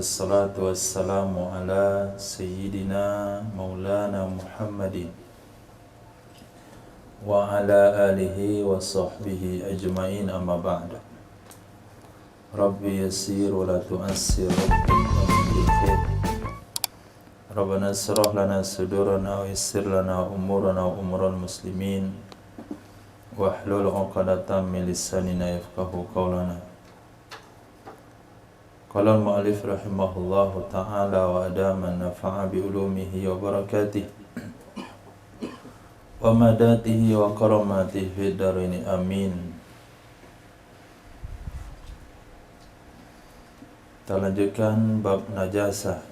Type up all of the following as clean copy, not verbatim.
Wassalatu wassalamu ala sayyidina maulana Muhammadin wa ala alihi wa sahbihi ajma'in, amma ba'du. Rabbi yassir wa la tu'assir, Rabbana israh lana sudurana wa yassir lana umurana wa umural muslimin wahlul 'uqdatam min lisanina yafqahu qawlana. Qala al-mu'allif rahimahullahu ta'ala wa adama nafa'a bi ulumihi wa barakatihi wa madatihi wa karamatihi fid dharain, amin. Kita lanjutkan bab najasah.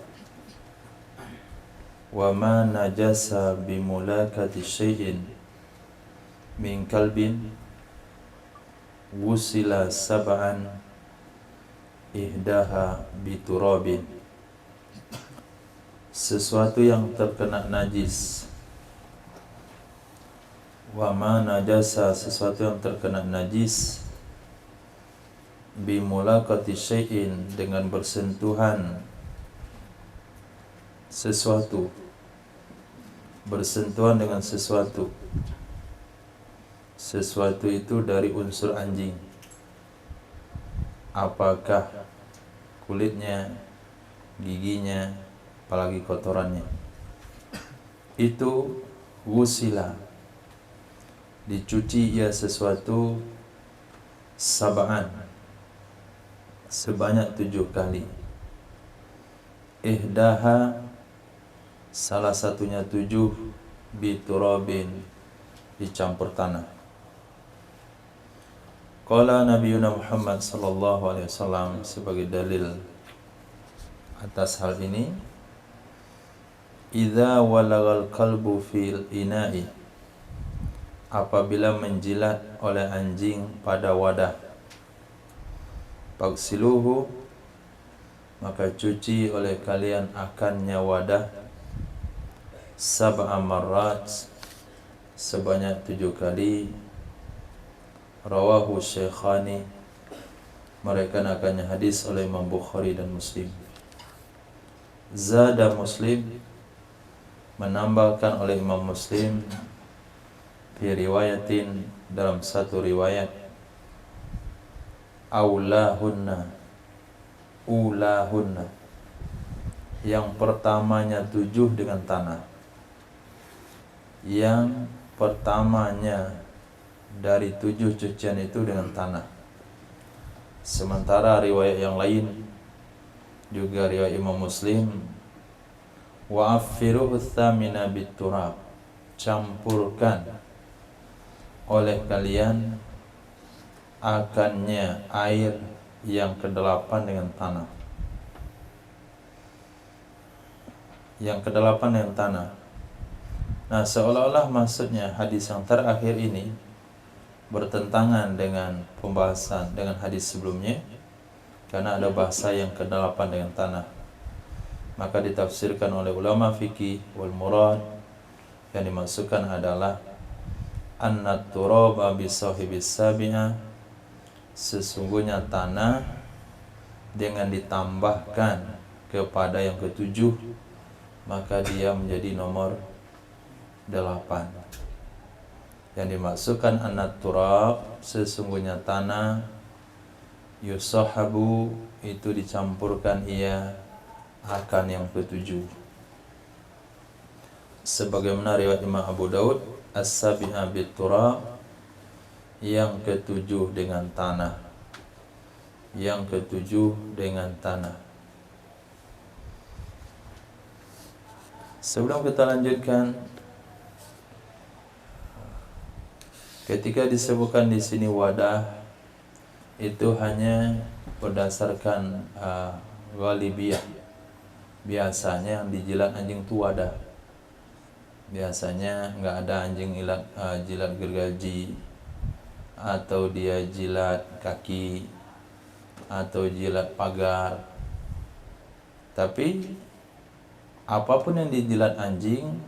Wa ma najasa bi mulakati syai'in min kalbin wusila sab'an ihdaha biturabin. Sesuatu yang terkena najis. Wa ma najasa, sesuatu yang terkena najis, bimulaqati syai'in, dengan bersentuhan sesuatu, bersentuhan dengan sesuatu. Sesuatu itu dari unsur anjing. Apakah kulitnya, giginya, apalagi kotorannya. Itu wusila, dicuci ia sesuatu sab'an, sebanyak 7 kali. Ihdaha, salah satunya 7, biturabin, dicampur tanah. Qala Nabiyuna Muhammad sallallahu alaihi wasallam, sebagai dalil atas hal ini, idza walagal qalbu fil ina'i, apabila menjilat oleh anjing pada wadah, faghsiluhu, maka cuci oleh kalian akannya wadah, sab'a marrat, sebanyak 7 kali. Rawahu Syekhani, mereka akannya hadis oleh Imam Bukhari dan Muslim. Zada Muslim, menambahkan oleh Imam Muslim, fi riwayatin, dalam satu riwayat, ulahunna, yang pertamanya 7 dengan tanah. Yang pertamanya dari 7 cucian itu dengan tanah. Sementara riwayat yang lain, juga riwayat Imam Muslim, wa affiruhu thamina biturab, campurkan oleh kalian akannya air yang ke-8 dengan tanah. Yang ke-8 dengan tanah. Nah, seolah-olah maksudnya hadis yang terakhir ini bertentangan dengan pembahasan dengan hadis sebelumnya, karena ada bahasa yang ke-8 dengan tanah. Maka ditafsirkan oleh ulama fikih, wal murad, yang dimaksudkan adalah anna turaba bi sahibis sabi'ah, sesungguhnya tanah dengan ditambahkan kepada yang ke-7, maka dia menjadi nomor 8. Yang dimaksudkan annat turab, sesungguhnya tanah, yusahabu, itu dicampurkan ia akan yang ke-7. Sebagaimana riwayat Imam Abu Daud, as-sabi'a bit-turab, yang ke-7 dengan tanah. Yang ke-7 dengan tanah. Sebelum kita lanjutkan, ketika disebutkan di sini wadah, itu hanya berdasarkan ghalibiyah. Biasanya yang dijilat anjing itu wadah. Biasanya nggak ada anjing jilat gergaji, atau dia jilat kaki, atau jilat pagar. Tapi apapun yang dijilat anjing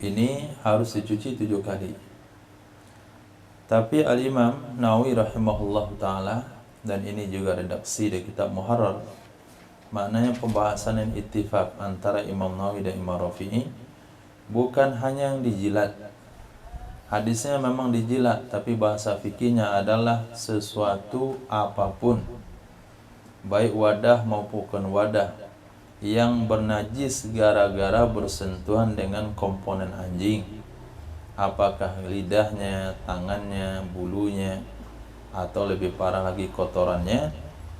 ini harus dicuci 7 kali. Tapi Al-Imam Nawawi rahimahullah ta'ala, dan ini juga redaksi dari kitab Muharrar, maknanya pembahasan yang ittifaq antara Imam Nawawi dan Imam Rafi'i, bukan hanya yang dijilat. Hadisnya memang dijilat, tapi bahasa fikihnya adalah sesuatu apapun, baik wadah maupun wadah, yang bernajis gara-gara bersentuhan dengan komponen anjing, apakah lidahnya, tangannya, bulunya, atau lebih parah lagi kotorannya,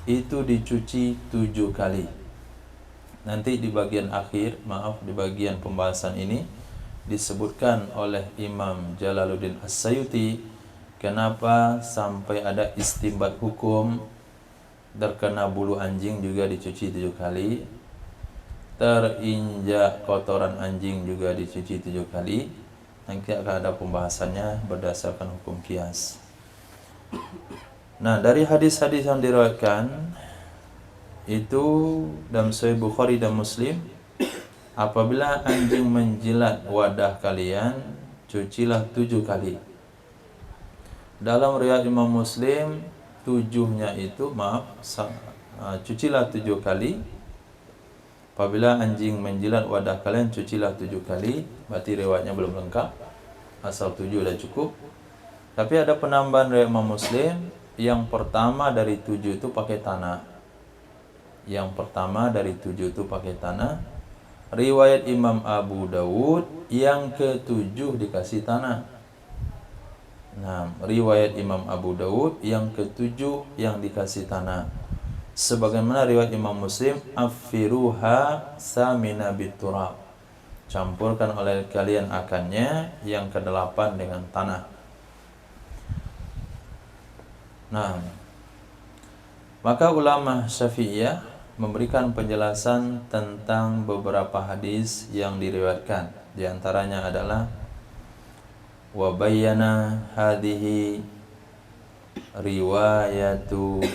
itu dicuci 7 kali. Nanti di bagian akhir, di bagian pembahasan ini disebutkan oleh Imam Jalaluddin As-Sayuti kenapa sampai ada istimbat hukum terkena bulu anjing juga dicuci 7 kali, terinjak kotoran anjing juga dicuci 7 kali. Nanti akan ada pembahasannya berdasarkan hukum kias. Nah, dari hadis-hadis yang diriwayatkan itu dalam Sahih Bukhari dan Muslim, apabila anjing menjilat wadah kalian, cucilah 7 kali. Dalam riwayat Imam Muslim, cucilah 7 kali. Apabila anjing menjilat wadah kalian, cucilah 7 kali. Berarti riwayatnya belum lengkap, asal 7 sudah cukup. Tapi ada penambahan riwayat Imam Muslim, yang pertama dari 7 itu pakai tanah. Yang pertama dari 7 itu pakai tanah. Riwayat Imam Abu Dawud, yang ke-7 dikasih tanah. Nah, riwayat Imam Abu Dawud yang ke-7 yang dikasih tanah. Sebagaimana riwayat Imam Muslim, afiruha samina biturab, campurkan oleh kalian akannya yang ke-8 dengan tanah. Nah, maka ulama Syafi'iyah memberikan penjelasan tentang beberapa hadis yang diriwayatkan. Di antaranya adalah wa bayyana hadhihi riwayatu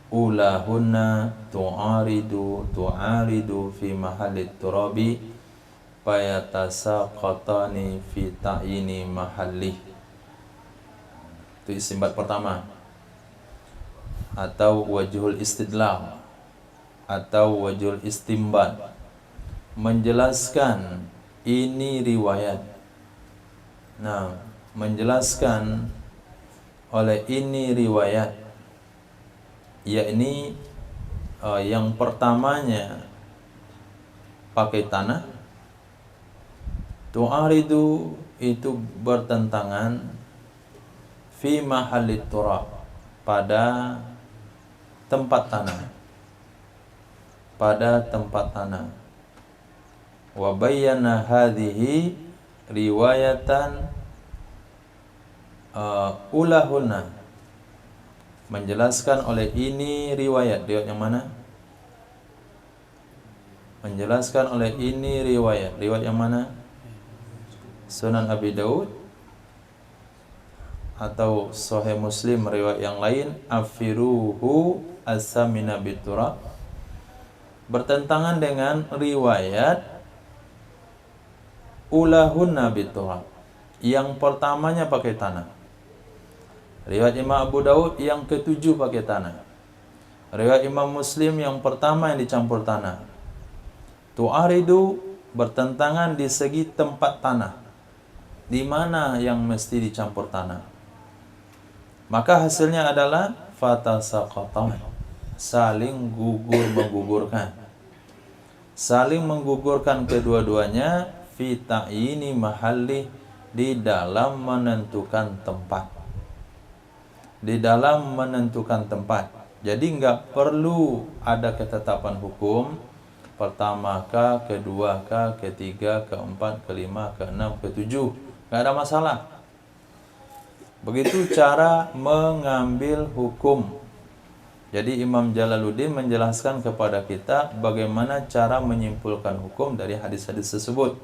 ulahunna tu'aridu fi mahallit turabi fayatasaqatani fi ta'yini mahallih. Itu istinbat pertama, atau wajhul istidlal, atau wajhul istimbat, menjelaskan ini riwayat. Nah, menjelaskan oleh ini riwayat, yakni yang pertamanya pakai tanah, tu'aridu itu bertentangan, fi mahallit turab, pada tempat tanah, pada tempat tanah. Wa bayyana hadhihi riwayatan ulahunna, menjelaskan oleh ini riwayat yang mana? Menjelaskan oleh ini riwayat yang mana? Sunan Abi Daud atau Sahih Muslim riwayat yang lain, afiruhu as-samina biturab, bertentangan dengan riwayat ulahunna biturab, yang pertamanya pakai tanah. Riwayat Imam Abu Daud yang ke-7 pakai tanah. Riwayat Imam Muslim yang pertama yang dicampur tanah. Tu'aridu bertentangan di segi tempat tanah, di mana yang mesti dicampur tanah. Maka hasilnya adalah fatasaqatan, saling menggugurkan. Saling menggugurkan kedua-duanya, fi ta'yini mahalli, di dalam menentukan tempat. Di dalam menentukan tempat. Jadi enggak perlu ada ketetapan hukum, pertama kah, kedua kah, ketiga, keempat, kelima, keenam, ketujuh, enggak ada masalah. Begitu cara mengambil hukum. Jadi Imam Jalaluddin menjelaskan kepada kita bagaimana cara menyimpulkan hukum dari hadis-hadis tersebut.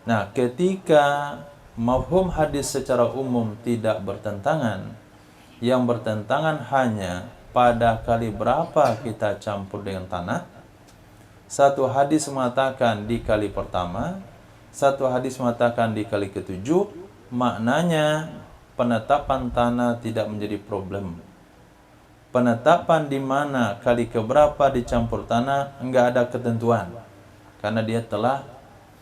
Nah, ketika mafhum hadis secara umum tidak bertentangan, yang bertentangan hanya pada kali berapa kita campur dengan tanah. Satu hadis mengatakan di kali pertama, satu hadis mengatakan di kali ke-7, maknanya penetapan tanah tidak menjadi problem. Penetapan di mana kali keberapa dicampur tanah enggak ada ketentuan, karena dia telah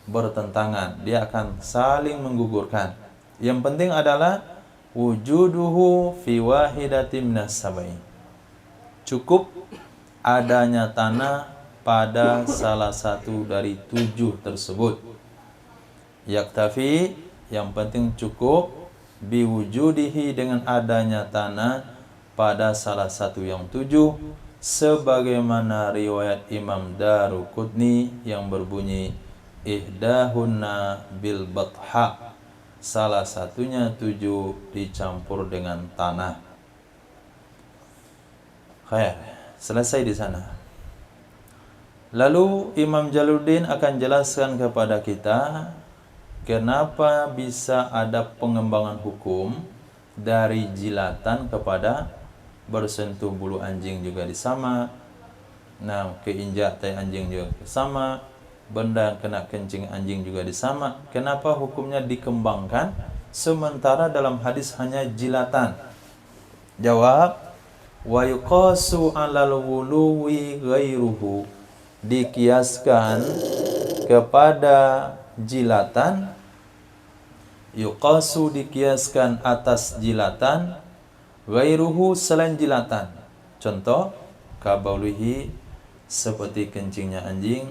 bertentangan, dia akan saling menggugurkan. Yang penting adalah wujuduhu fi wahidatin minas sab'in. Cukup adanya tanah pada salah satu dari 7 tersebut. Yaktafi, yang penting cukup, biwujudihi, dengan adanya tanah pada salah satu yang 7, sebagaimana riwayat Imam Daruqutni yang berbunyi ihdahunna bil batha, salah satunya 7 dicampur dengan tanah. Khair, selesai di sana. Lalu Imam Jalaluddin akan jelaskan kepada kita kenapa bisa ada pengembangan hukum dari jilatan kepada bersentuh bulu anjing juga disama. Nah, keinjak tai anjing juga sama, benda yang kena kencing anjing juga disama. Kenapa hukumnya dikembangkan sementara dalam hadis hanya jilatan? Jawab, wa yuqasu 'alal wuluwi ghairuhu, dikiaskan kepada jilatan, yuqasu dikiaskan atas jilatan, ghairuhu selain jilatan. Contoh, kabaulihi seperti kencingnya anjing,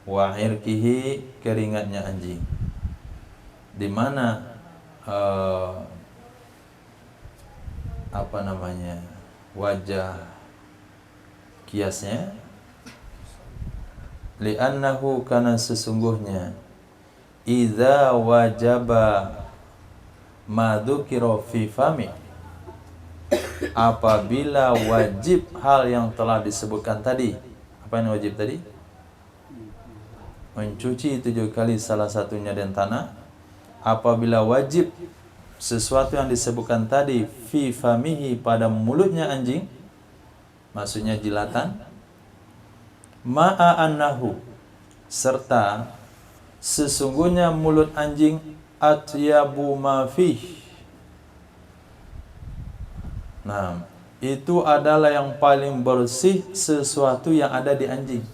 wa irkihi keringatnya anjing. Di mana wajah kiasnya, li'annahu, karena sesungguhnya, idza wajaba ma dzukira fi fami, apabila wajib hal yang telah disebutkan tadi. Apa yang wajib tadi? Mencuci 7 kali, salah satunya dengan tanah. Apabila wajib sesuatu yang disebutkan tadi fi famihi, pada mulutnya anjing, maksudnya jilatan, ma'a annahu, serta sesungguhnya mulut anjing, atyabu ma fih, nah, itu adalah yang paling bersih sesuatu yang ada di anjing.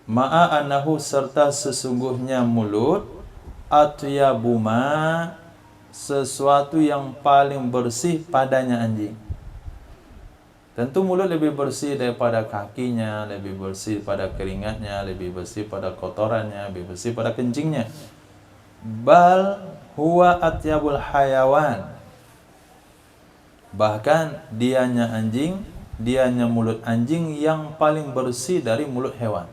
Ma'a annahu, serta sesungguhnya mulut, atyabu ma, sesuatu yang paling bersih padanya anjing. Tentu mulut lebih bersih daripada kakinya, lebih bersih pada keringatnya, lebih bersih pada kotorannya, lebih bersih pada kencingnya. Bal huwa atyabul hayawan, bahkan dianya anjing, dianya mulut anjing yang paling bersih dari mulut hewan.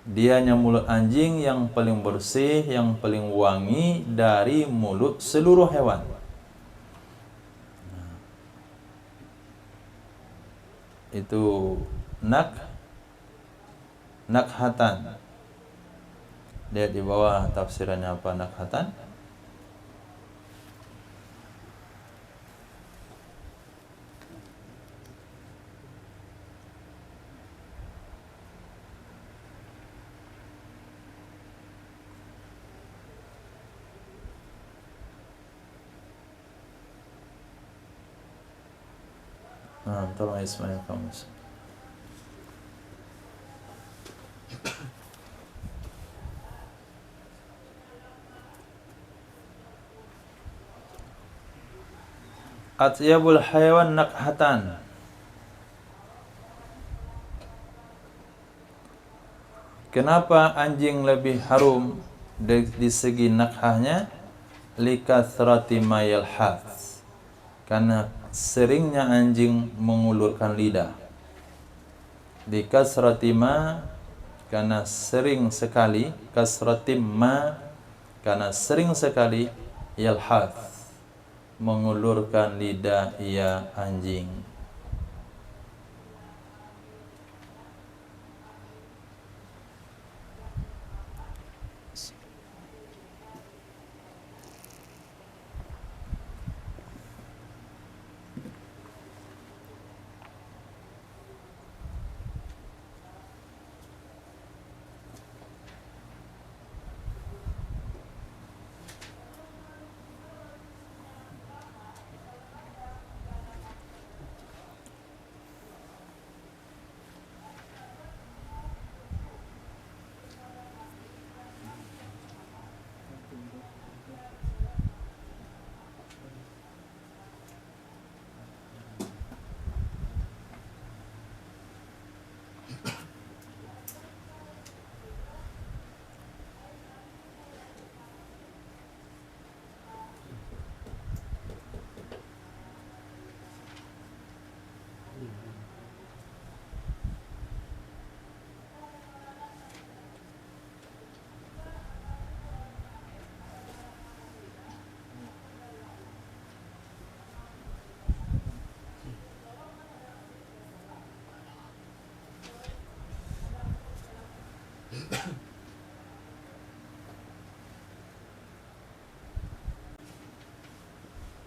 Dianya mulut anjing yang paling bersih, yang paling wangi dari mulut seluruh hewan. Itu nakhatan. Lihat di bawah tafsirannya apa nakhatan. Tolong Ismail kamus. Atyabul hayawan nakhatan. Kenapa anjing lebih harum di segi nakhahnya? Likathrati ma yalhath, karena seringnya anjing mengulurkan lidah. Likathrati ma, karena sering sekali, kasratim ma, karena sering sekali, yalhath, mengulurkan lidah ia anjing.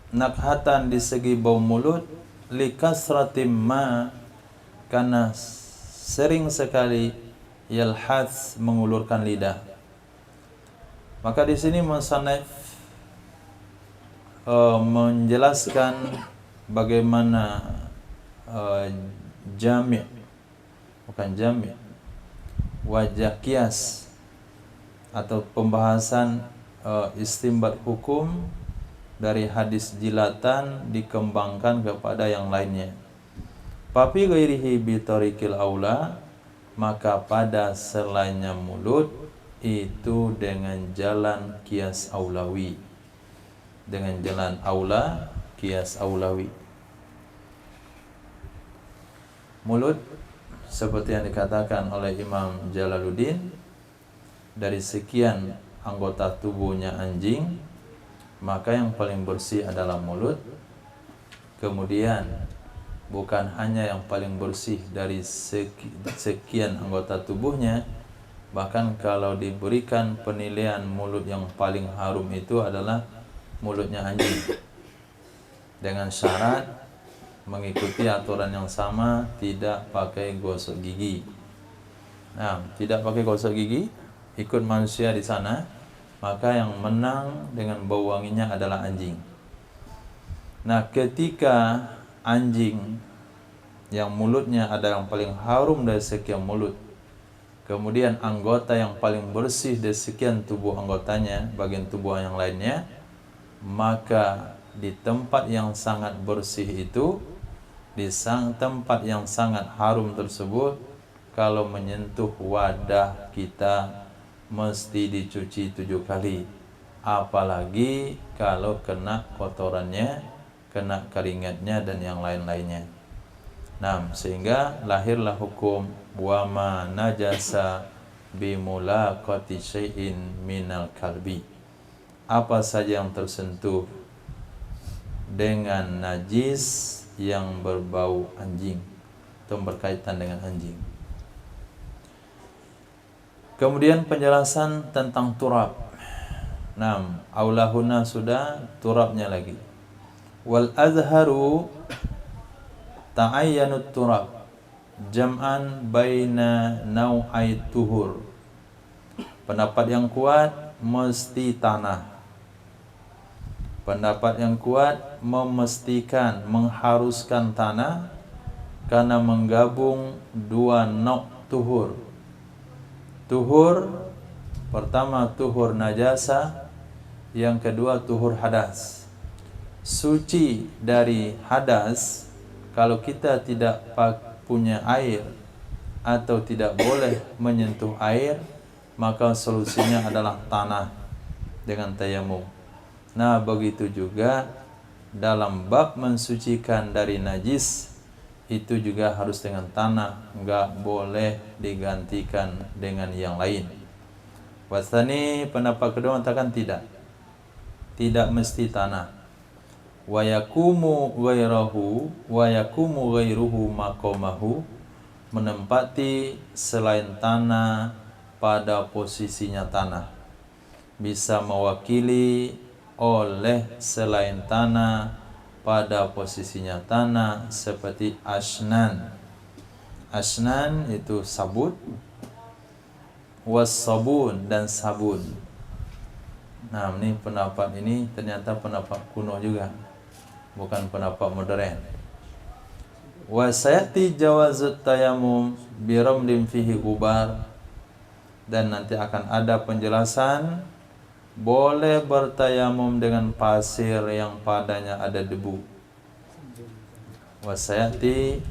Nakhatan di segi bau mulut, likasratim ma, karena sering sekali yalhats mengulurkan lidah. Maka di sini musannif menjelaskan bagaimana jami', bukan jami', wajah kias atau pembahasan istinbat hukum dari hadis jilatan dikembangkan kepada yang lainnya. Papi ghairihi bi tariqil aula, maka pada selainnya mulut itu dengan jalan kias aulawi, dengan jalan aula kias aulawi. Mulut seperti yang dikatakan oleh Imam Jalaluddin, dari sekian anggota tubuhnya anjing, maka yang paling bersih adalah mulut. Kemudian bukan hanya yang paling bersih dari sekian anggota tubuhnya, bahkan kalau diberikan penilaian mulut yang paling harum itu adalah mulutnya anjing, dengan syarat mengikuti aturan yang sama, tidak pakai gosok gigi. Nah, tidak pakai gosok gigi, ikut manusia di sana, maka yang menang dengan bau wanginya adalah anjing. Nah, ketika anjing yang mulutnya ada yang paling harum dari sekian mulut, kemudian anggota yang paling bersih dari sekian tubuh anggotanya, bagian tubuh yang lainnya, maka di tempat yang sangat bersih itu, di tempat yang sangat harum tersebut, kalau menyentuh wadah kita mesti dicuci 7 kali, apalagi kalau kena kotorannya, kena keringatnya dan yang lain-lainnya. Nah, sehingga lahirlah hukum wa ma najasa bimulaqati syai'in minal kalbi. Apa saja yang tersentuh dengan najis yang berbau anjing atau berkaitan dengan anjing. Kemudian penjelasan tentang turab. Nah, aulahuna sudah, turabnya lagi. Wal azharu ta'ayyanut turab jam'an baina nau'ai tuhur. Pendapat yang kuat mesti tanah. Pendapat yang kuat memastikan, mengharuskan tanah, karena menggabung 2 nau' tuhur. Tuhur pertama tuhur najasa, yang kedua tuhur hadas. Suci dari hadas, kalau kita tidak punya air atau tidak boleh menyentuh air, maka solusinya adalah tanah dengan tayamum. Nah, begitu juga dalam bab mensucikan dari najis, itu juga harus dengan tanah, enggak boleh digantikan dengan yang lain. Wasani, pendapat kedua mengatakan tidak mesti tanah. Wa yakumu ghairuhu maqamahu, menempati selain tanah pada posisinya tanah, bisa mewakili oleh selain tanah pada posisinya tanah, seperti asnan. Asnan itu sabun, was-sabun dan sabun. Nah, ini pendapat ini ternyata pendapat kuno juga, bukan pendapat modern. Wa sayati jawazut tayamum bi ramlin fihi gubar, dan nanti akan ada penjelasan boleh bertayamum dengan pasir yang padanya ada debu. Wasayati,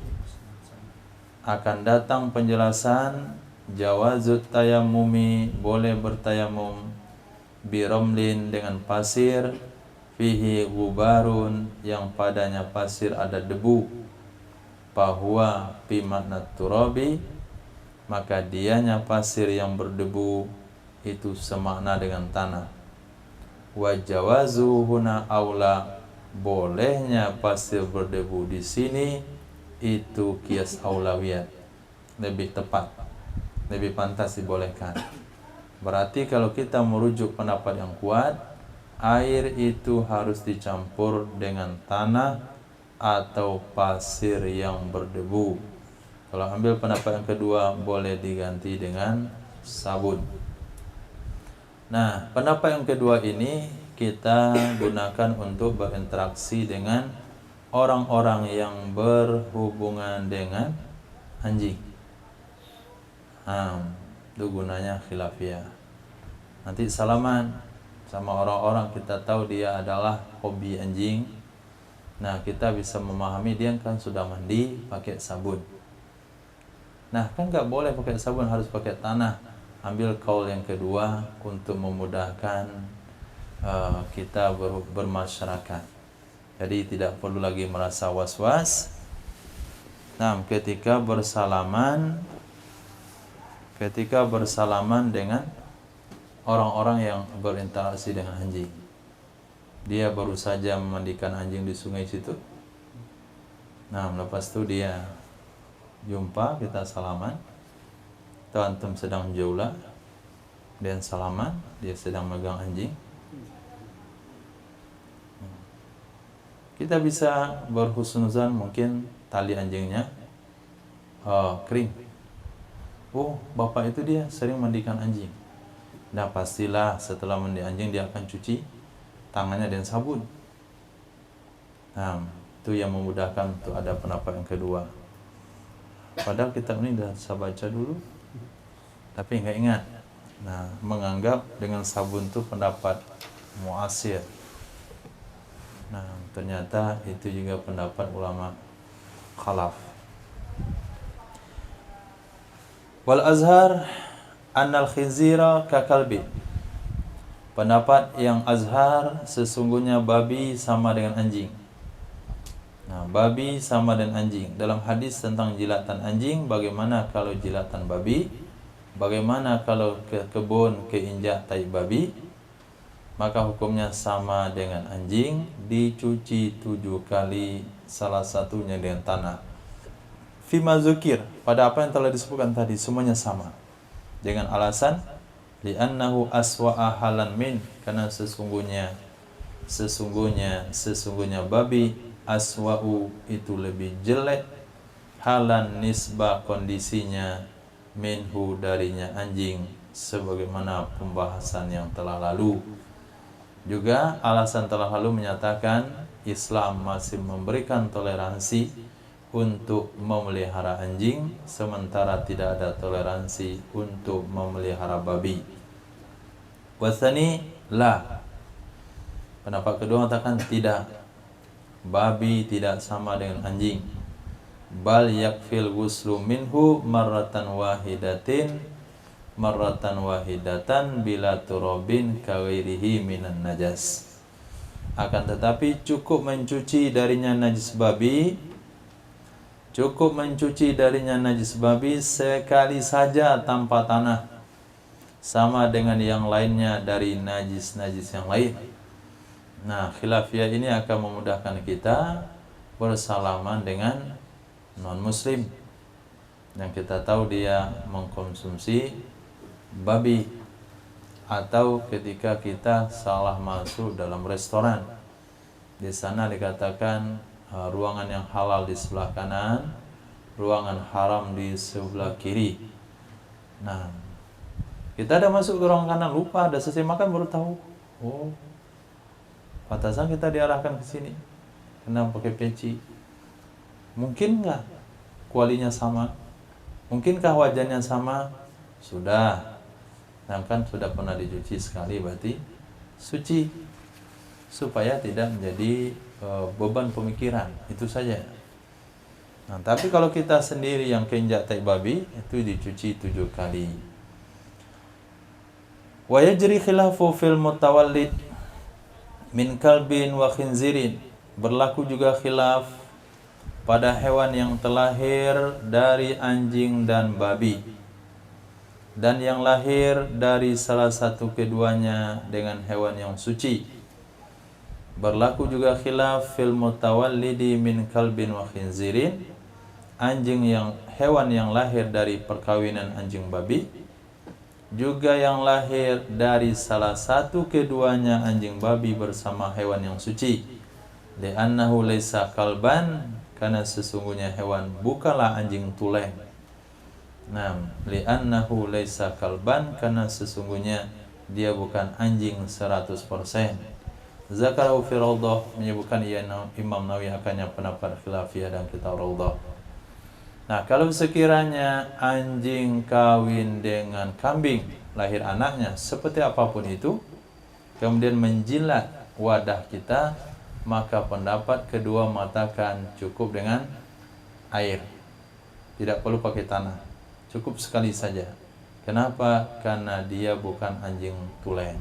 akan datang penjelasan jawazut tayamumi, boleh bertayamum biramlin dengan pasir, fihi gubarun, yang padanya pasir ada debu, bahwa bimakna turabi, maka dianya pasir yang berdebu itu semakna dengan tanah. Wa jawazu huna aula, bolehnya pasir berdebu di sini itu kias aulawiyat, lebih tepat. lebih pantas dibolehkan. Berarti kalau kita merujuk pendapat yang kuat, air itu harus dicampur dengan tanah atau pasir yang berdebu. Kalau ambil pendapat yang kedua, boleh diganti dengan sabun. Nah, pendapat yang kedua ini kita gunakan untuk berinteraksi dengan orang-orang yang berhubungan dengan anjing. Itu gunanya khilafiyah. Nanti salaman sama orang-orang kita tahu dia adalah hobi anjing. Nah, kita bisa memahami dia kan sudah mandi pakai sabun. Nah, kan nggak boleh pakai sabun, harus pakai tanah. Ambil kaul yang kedua untuk memudahkan kita bermasyarakat. Jadi tidak perlu lagi merasa was-was. Nah, ketika bersalaman dengan orang-orang yang berinteraksi dengan anjing. Dia baru saja memandikan anjing di sungai situ. Nah, lepas itu dia jumpa, kita salaman. Atau antum sedang jaulah dan salaman, dia sedang megang anjing. Kita bisa berhusnuzan, mungkin tali anjingnya kering. Oh, bapak itu dia sering mandikan anjing. Nah, pastilah setelah mandi anjing dia akan cuci tangannya dengan sabun. Nah, itu yang memudahkan untuk ada pendapat yang kedua. Padahal kitab ini sudah saya baca dulu, tapi nggak ingat. Nah, menganggap dengan sabun itu pendapat muasir. Nah, ternyata itu juga pendapat ulama khalaf. Wal azhar annal khinzira kakalbi. Pendapat yang azhar, sesungguhnya babi sama dengan anjing. Nah, babi sama dengan anjing. Dalam hadis tentang jilatan anjing, bagaimana kalau jilatan babi? Bagaimana kalau ke kebun keinjak tai babi? Maka hukumnya sama dengan anjing, dicuci 7 kali, salah satunya dengan tanah. Fima zukir, pada apa yang telah disebutkan tadi, semuanya sama. Dengan alasan li'annahu aswa'a halan min, karena sesungguhnya babi aswa'u itu lebih jelek, halan nisbah kondisinya, minhu darinya anjing, sebagaimana pembahasan yang telah lalu. Juga alasan telah lalu menyatakan Islam masih memberikan toleransi untuk memelihara anjing, sementara tidak ada toleransi untuk memelihara babi. Wasani la. Pendapat kedua mengatakan tidak, babi tidak sama dengan anjing. Bal yakfil ghuslu minhu marratan wahidatan bila turabin kaghairihi minan najas. Akan tetapi cukup mencuci darinya najis babi sekali saja tanpa tanah, sama dengan yang lainnya dari najis-najis yang lain. Nah, khilafiyah ini akan memudahkan kita bersalaman dengan non-muslim yang kita tahu dia mengkonsumsi babi, atau ketika kita salah masuk dalam restoran, di sana dikatakan ruangan yang halal di sebelah kanan, ruangan haram di sebelah kiri. Nah, kita ada masuk ke ruangan kanan, lupa, ada selesai makan baru tahu, oh, pantasan kita diarahkan ke sini, kena pakai peci. Mungkin nggak kualinya sama? Mungkinkah wajannya sama? Sudah. Nah, kan sudah pernah dicuci sekali, berarti suci, supaya tidak menjadi beban pemikiran, itu saja. Nah, tapi kalau kita sendiri yang keinjak tai babi, itu dicuci 7 kali. Wa yajri khilafu fil mutawallid min kalbin wa khinzirin. Berlaku juga khilaf pada hewan yang terlahir dari anjing dan babi, dan yang lahir dari salah satu keduanya dengan hewan yang suci. Berlaku juga khilaf fil mutawallidi min kalbin wa khinzirin, hewan yang lahir dari perkawinan anjing babi, juga yang lahir dari salah satu keduanya anjing babi bersama hewan yang suci. Li'annahu laisa kalban, karena sesungguhnya hewan bukanlah anjing tulen. Nah, li'annahu laisa kalban, karena sesungguhnya dia bukan anjing 100%. Zakarahu fi Rawdah, menyebutkan Imam Nawawi akannya pendapat khilafiyah dan kitab Rawdah. Nah, kalau sekiranya anjing kawin dengan kambing, lahir anaknya seperti apapun itu, kemudian menjilat wadah kita, maka pendapat kedua mengatakan cukup dengan air, tidak perlu pakai tanah, cukup sekali saja. Kenapa? Karena dia bukan anjing tulen.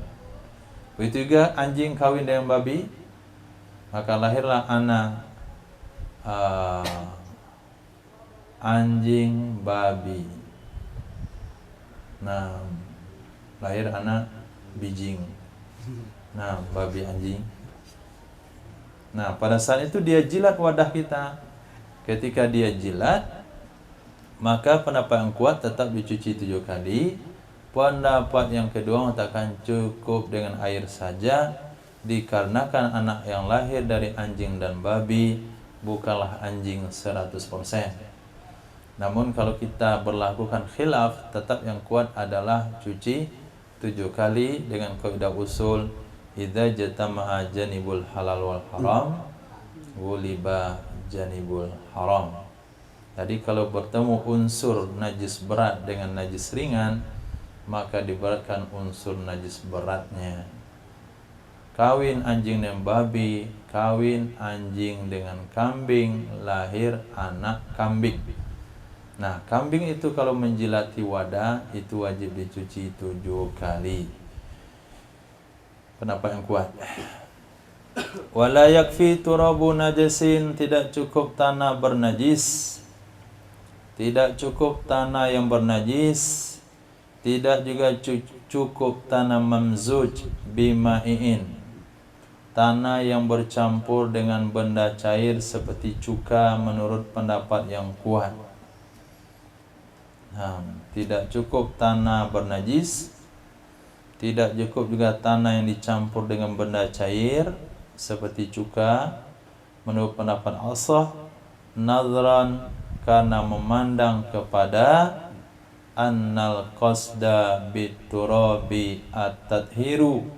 Begitu juga anjing kawin dengan babi, maka lahirlah anak anjing babi. Nah, lahir anak bijing. Nah, babi anjing. Nah, pada saat itu dia jilat wadah kita. Ketika dia jilat, maka pendapat yang kuat tetap dicuci 7 kali. Pendapat yang kedua mengatakan cukup dengan air saja, dikarenakan anak yang lahir dari anjing dan babi bukanlah anjing 100%. Namun kalau kita berlakukan khilaf, tetap yang kuat adalah cuci 7 kali dengan kaidah usul idza jatama'a janibul halal wal haram ghuliba janibul haram. Jadi kalau bertemu unsur najis berat dengan najis ringan, maka diberatkan unsur najis beratnya. Kawin anjing dengan babi, kawin anjing dengan kambing, lahir anak kambing. Nah, kambing itu kalau menjilati wadah itu wajib dicuci 7 kali. Pendapat yang kuat. Wala yakfi turabu najasin, tidak cukup tanah bernajis. Tidak cukup tanah yang bernajis. Tidak juga cukup tanah mamzuj bima'in, tanah yang bercampur dengan benda cair seperti cuka menurut pendapat yang kuat. Nah, tidak cukup tanah bernajis, tidak cukup juga tanah yang dicampur dengan benda cair seperti cuka menurut pendapat asah, nadran, karena memandang kepada annal qasda biturabi at-tadhiru,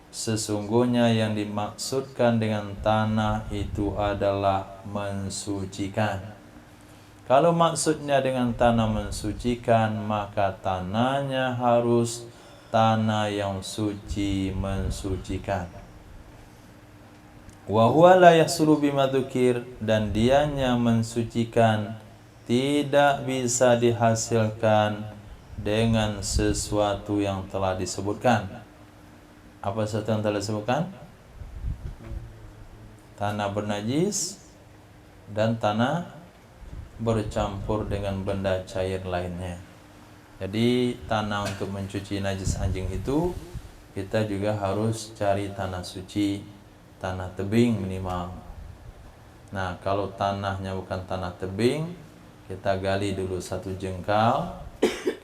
sesungguhnya yang dimaksudkan dengan tanah itu adalah mensucikan. Kalau maksudnya dengan tanah mensucikan, maka tanahnya harus tanah yang suci mensucikan. Wa huwa la yahsulu bima dzukir, dan dianya mensucikan tidak bisa dihasilkan dengan sesuatu yang telah disebutkan. Apa sesuatu yang telah disebutkan? Tanah bernajis dan tanah bercampur dengan benda cair lainnya. Jadi tanah untuk mencuci najis anjing itu, kita juga harus cari tanah suci, tanah tebing minimal. Nah, kalau tanahnya bukan tanah tebing, kita gali dulu 1 jengkal,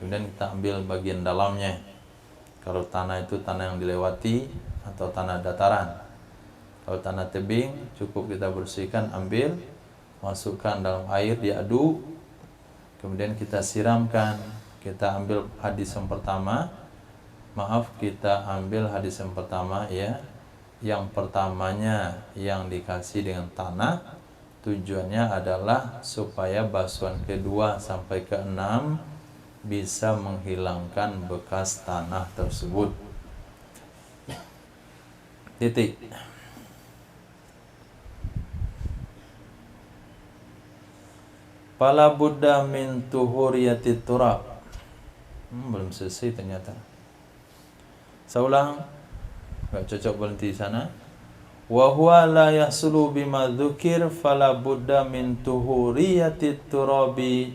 kemudian kita ambil bagian dalamnya. Kalau tanah itu tanah yang dilewati atau tanah dataran. Kalau tanah tebing, cukup kita bersihkan, ambil, masukkan dalam air, diaduk, kemudian kita siramkan. Kita ambil hadis yang pertama, kita ambil hadis yang pertama ya. Yang pertamanya yang dikasih dengan tanah, tujuannya adalah supaya basuhan kedua sampai ke-6 bisa menghilangkan bekas tanah tersebut. Titik. Fala budda min tuhuriyatit turab. Belum selesai ternyata. Saya ulang. Enggak cocok berhenti di sana. Wa huwa la yahsulu bima dzukir fala budda min tuhuriyatit turabi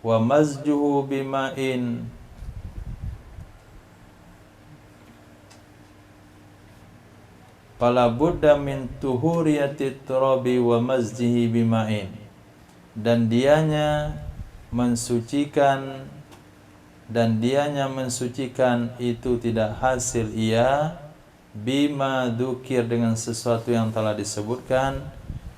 wa mazjuhu bima'in. Fala budda min tuhuriyatit turabi wa mazjihi bima'in. dan dianya mensucikan itu tidak hasil ia bima dzukir dengan sesuatu yang telah disebutkan,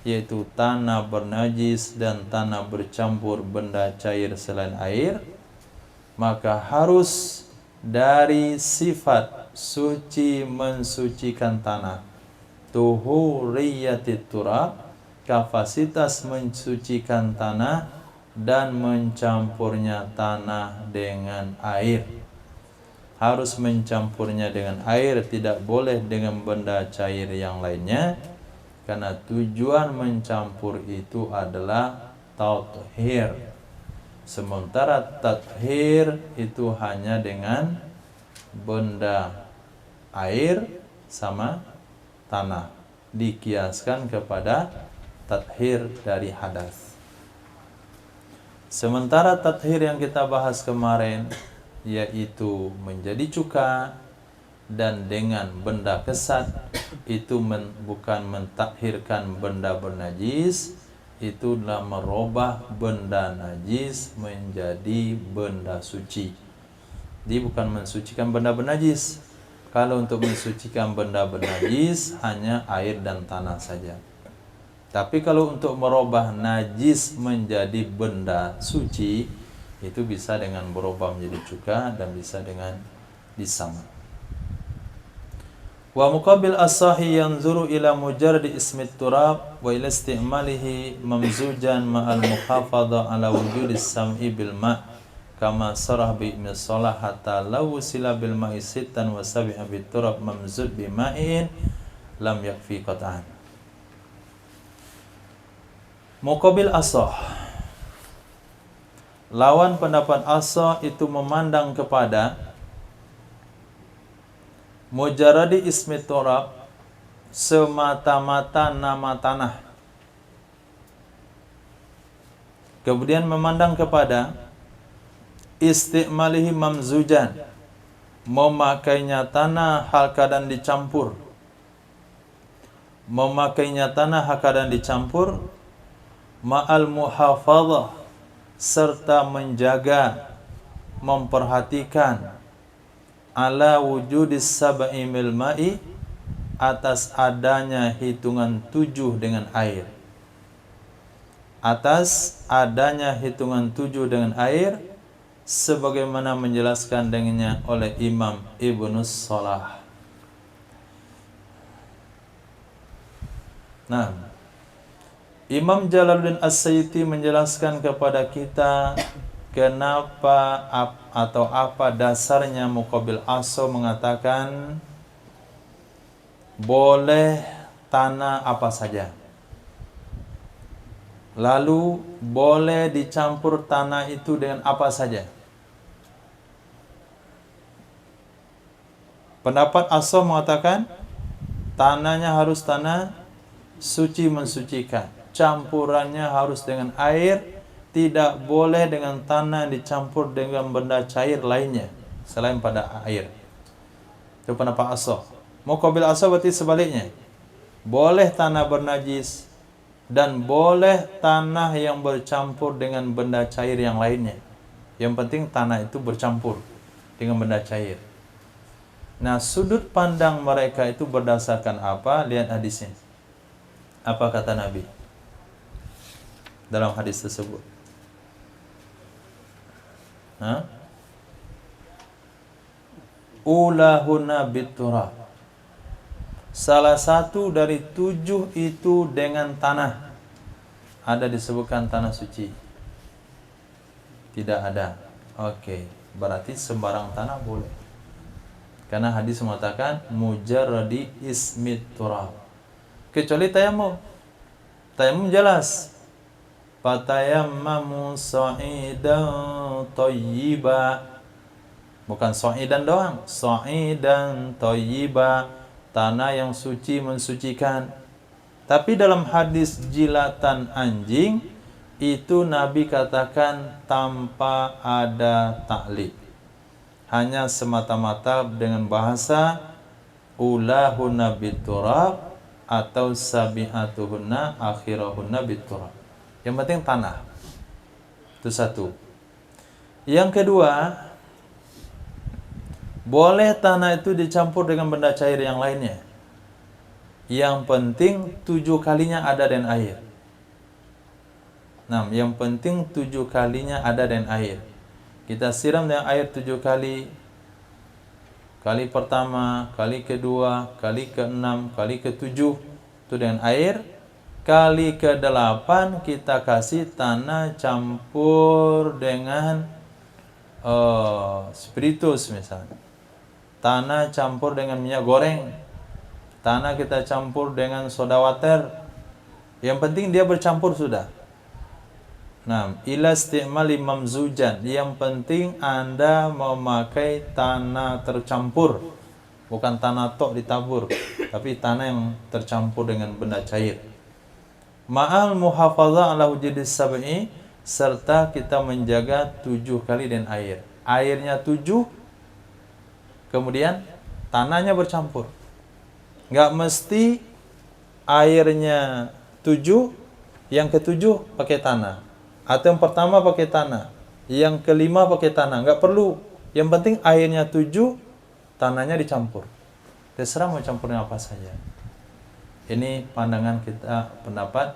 yaitu tanah bernajis dan tanah bercampur benda cair selain air, maka harus dari sifat suci mensucikan tanah, tuhuriyatit turab, kapasitas mensucikan tanah dan mencampurnya tanah dengan air. Harus mencampurnya dengan air, tidak boleh dengan benda cair yang lainnya, karena tujuan mencampur itu adalah tathhir. Sementara tathhir itu hanya dengan benda air sama tanah, dikiaskan kepada tathhir dari hadas. Sementara tathhir yang kita bahas kemarin, yaitu menjadi cuka dan dengan benda kesat, itu bukan mentathhirkan benda bernajis, itu adalah merubah benda najis menjadi benda suci. Dia bukan mensucikan benda bernajis. Kalau untuk mensucikan benda bernajis hanya air dan tanah saja. Tapi kalau untuk merubah najis menjadi benda suci, itu bisa dengan berubah menjadi cuka dan bisa dengan disama. Wa muqabil as-sahi yanzuru ila mujarrad ismi turab wa ila istimalihi mamzujan ma'al muhafadha ala wujudi sam'i bil ma' kama sarah bi ibn salah hatta law sila bil ma'i sittan wa sab'a bit turab mamzud bi ma'in lam yakfi qat'an. Muqabil as-sah, lawan pendapat as-sah itu memandang kepada mujarradi ismi turab, semata-mata nama tanah, kemudian memandang kepada istimalihi mamzujan, memakainya tanah hal keadaan dicampur, ma'al muhafadhah, serta menjaga, memperhatikan, ala wujudis sab'i mil ma'i, atas adanya hitungan 7 dengan air. Sebagaimana menjelaskan dengannya oleh Imam Ibnu Salah. Nah, Imam Jalaluddin As-Sayyuti menjelaskan kepada kita kenapa atau apa dasarnya Muqabil as-sah mengatakan boleh tanah apa saja, lalu boleh dicampur tanah itu dengan apa saja. Pendapat as-sah mengatakan tanahnya harus tanah suci mensucikan, campurannya harus dengan air, tidak boleh dengan tanah dicampur dengan benda cair lainnya selain pada air. Itu pendapat as-sah. Muqabil as-sah berarti sebaliknya, boleh tanah bernajis dan boleh tanah yang bercampur dengan benda cair yang lainnya. Yang penting tanah itu bercampur dengan benda cair. Nah, sudut pandang mereka itu berdasarkan apa? Lihat hadisnya. Apa kata Nabi dalam hadis tersebut? Ulahuna biturab, salah satu dari 7 itu dengan tanah. Ada disebutkan tanah suci? Tidak ada. Oke, berarti sembarang tanah boleh, karena hadis mengatakan mujarradi ismi turab, kecuali tayamum. Tayamum jelas, fatayammamu sa'idan thayyiba, bukan sa'idan doang, sa'idan thayyiba, tanah yang suci mensucikan. Tapi dalam hadis jilatan anjing itu Nabi katakan tanpa ada taklid, hanya semata-mata dengan bahasa ulahunna biturab atau sabi'atuhunna akhirahunna biturab. Yang penting tanah. Itu satu. Yang kedua, boleh tanah itu dicampur dengan benda cair yang lainnya. Yang penting 7 kalinya ada dan air. Nah, yang penting 7 kalinya ada dan air. Kita siram dengan air 7 kali. Kali pertama, kali kedua, kali ke-6, kali ke-7 itu dengan air. Kali ke-8 kita kasih tanah campur dengan spiritus misalnya. Tanah campur dengan minyak goreng. Tanah kita campur dengan soda water. Yang penting dia bercampur sudah. Nah, ila istimali mamzujan. Yang penting Anda memakai tanah tercampur, bukan tanah tok ditabur, tapi tanah yang tercampur dengan benda cair. Ma'al muhafazah ala wujudis sab'i, serta kita menjaga 7 kali dan air. Airnya 7, kemudian tanahnya bercampur. Nggak mesti airnya 7, yang ke-7 pakai tanah. Atau yang pertama pakai tanah, yang kelima pakai tanah, nggak perlu. Yang penting airnya 7, tanahnya dicampur. Terserah mau campurnya apa saja. Ini pandangan kita, pendapat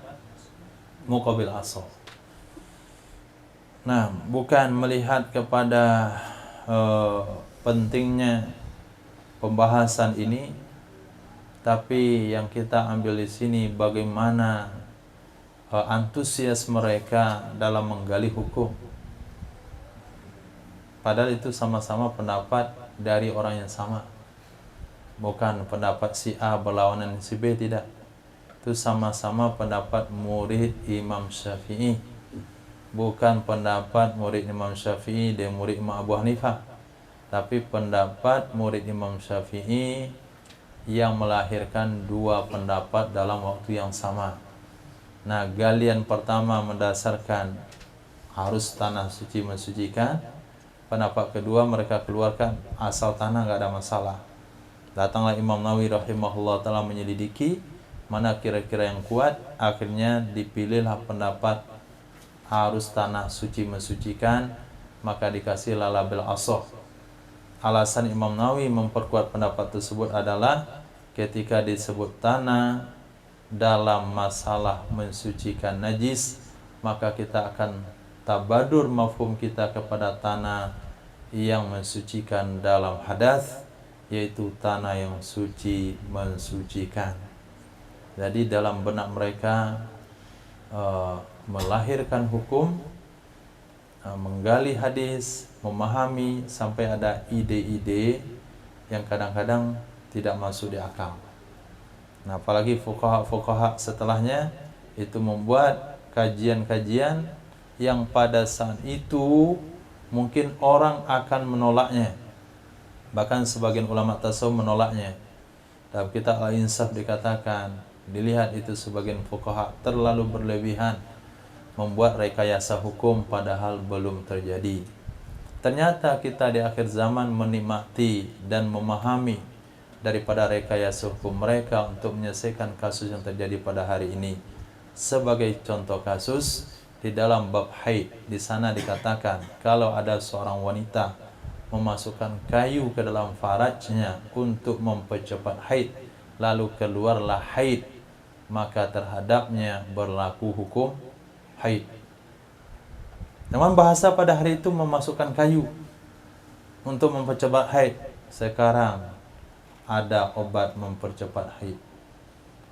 muqabil asal. Nah, bukan melihat kepada pentingnya pembahasan ini, tapi yang kita ambil di sini bagaimana antusias mereka dalam menggali hukum. Padahal itu sama-sama pendapat dari orang yang sama. Bukan pendapat si A berlawanan si B, tidak. Itu sama-sama pendapat murid Imam Syafi'i. Bukan pendapat murid Imam Syafi'i dan murid Imam Abu Hanifah. Tapi pendapat murid Imam Syafi'i yang melahirkan 2 pendapat dalam waktu yang sama. Nah, galian pertama mendasarkan harus tanah suci mensucikan. Pendapat kedua mereka keluarkan asal tanah nggak ada masalah. Datanglah Imam Nawawi rahimahullah ta'ala menyelidiki mana kira-kira yang kuat. Akhirnya dipilihlah pendapat harus tanah suci mensucikan, maka dikasih lalabil asoh. Alasan Imam Nawawi memperkuat pendapat tersebut adalah ketika disebut tanah dalam masalah mensucikan najis, maka kita akan tabadur mafhum kita kepada tanah yang mensucikan dalam hadas, yaitu tanah yang suci mensucikan. Jadi dalam benak mereka melahirkan hukum, menggali hadis, memahami sampai ada ide-ide yang kadang-kadang tidak masuk di akal. Nah, apalagi fuqaha setelahnya itu membuat kajian-kajian yang pada saat itu mungkin orang akan menolaknya. Bahkan sebagian ulama tasawuf menolaknya. Dalam kitab Al-Insaf dikatakan, dilihat itu sebagian fuqaha terlalu berlebihan membuat rekayasa hukum padahal belum terjadi. Ternyata kita di akhir zaman menikmati dan memahami daripada rekayasa hukum mereka untuk menyelesaikan kasus yang terjadi pada hari ini. Sebagai contoh kasus di dalam bab haid, di sana dikatakan kalau ada seorang wanita memasukkan kayu ke dalam farajnya untuk mempercepat haid, lalu keluarlah haid, maka terhadapnya berlaku hukum haid. Namun bahasa pada hari itu memasukkan kayu untuk mempercepat haid. Sekarang ada obat mempercepat haid.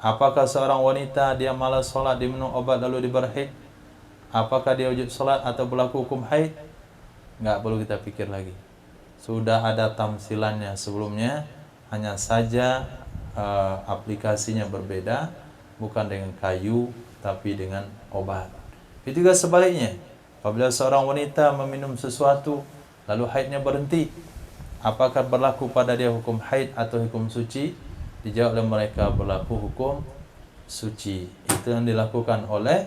Apakah seorang wanita dia malas solat, dia minum obat lalu dia berhaid? Apakah dia wajib solat atau berlaku hukum haid? Enggak perlu kita pikir lagi. Sudah ada tamsilannya sebelumnya, hanya saja aplikasinya berbeda, bukan dengan kayu tapi dengan obat. Itu juga sebaliknya. Apabila seorang wanita meminum sesuatu lalu haidnya berhenti, apakah berlaku pada dia hukum haid atau hukum suci? Dijawab oleh mereka berlaku hukum suci. Itu yang dilakukan oleh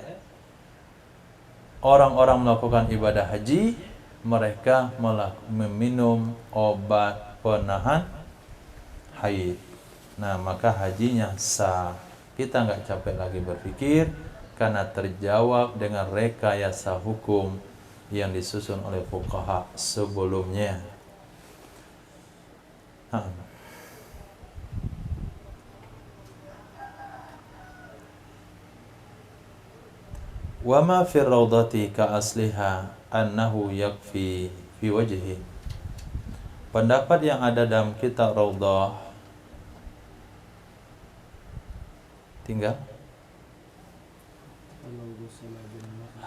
orang-orang melakukan ibadah haji. Mereka meminum obat penahan haid. Nah, maka hajinya sah. Kita nggak capek lagi berpikir karena terjawab dengan rekayasa hukum yang disusun oleh fuqaha sebelumnya. Wa ma fi raudhati ka asliha annahu yakfi fi wajhi. Pendapat yang ada dalam kitab Raudhah tinggal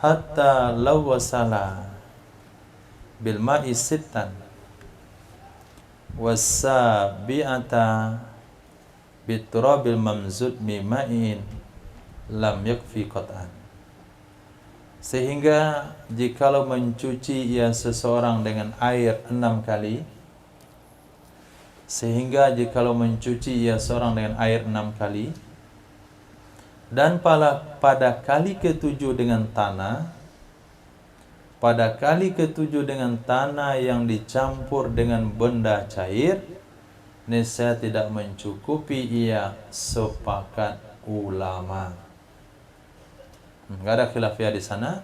hatta law wasala bil ma'i sittan wasabi'ata biturabil mamzud mima'in lam yakfi qat'an. Sehingga jikalau mencuci ia seseorang dengan air 6 kali, sehingga jikalau mencuci ia seorang dengan air 6 kali, dan pada kali ketujuh dengan tanah, pada kali ketujuh dengan tanah yang dicampur dengan benda cair, niscaya tidak mencukupi ia sepakat ulama. Enggak ada khilafiyah di sana,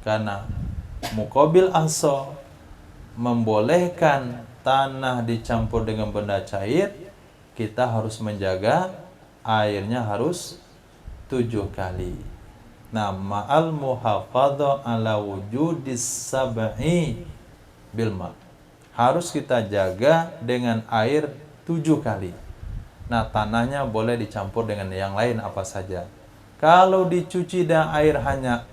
karena muqabil ahsa membolehkan tanah dicampur dengan benda cair, kita harus menjaga airnya harus 7 kali. Nah, ma'al muhafadha ala wujudis sab'i bilma. Harus kita jaga dengan air 7 kali. Nah, tanahnya boleh dicampur dengan yang lain apa saja. Kalau dicuci dengan air hanya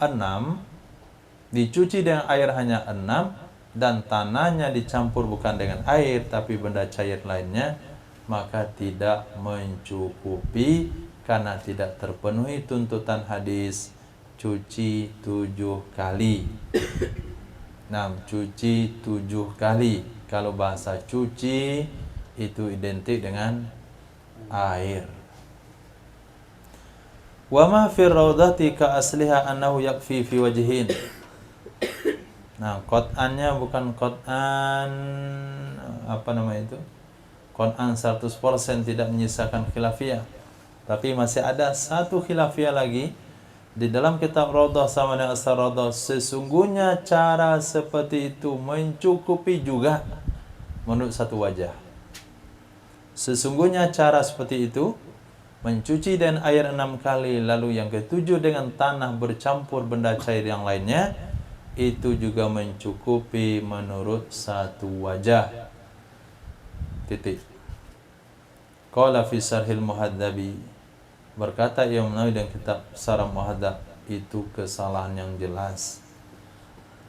6, dan tanahnya dicampur bukan dengan air tapi benda cair lainnya, maka tidak mencukupi karena tidak terpenuhi tuntutan hadis cuci 7 kali. Nah, cuci 7 kali. Kalau bahasa cuci itu identik dengan air. Wa ma fi raudhati ka asliha annahu yakfi fi wajhin. Nah, qat'annya bukan qat'an Qat'an 100% tidak menyisakan khilafiyah. Tapi masih ada satu khilafiyah lagi di dalam kitab Raudhah sama dengan Asar Raudhah. Sesungguhnya cara seperti itu mencukupi juga menurut satu wajah. Sesungguhnya cara seperti itu, mencuci dengan air 6 kali, lalu yang ketujuh dengan tanah bercampur benda cair yang lainnya, itu juga mencukupi menurut satu wajah. Titik. Qala fi Syarhil Muhadzabi, berkata Imam Nawawi dalam kitab Syarah Muhadzab, itu kesalahan yang jelas.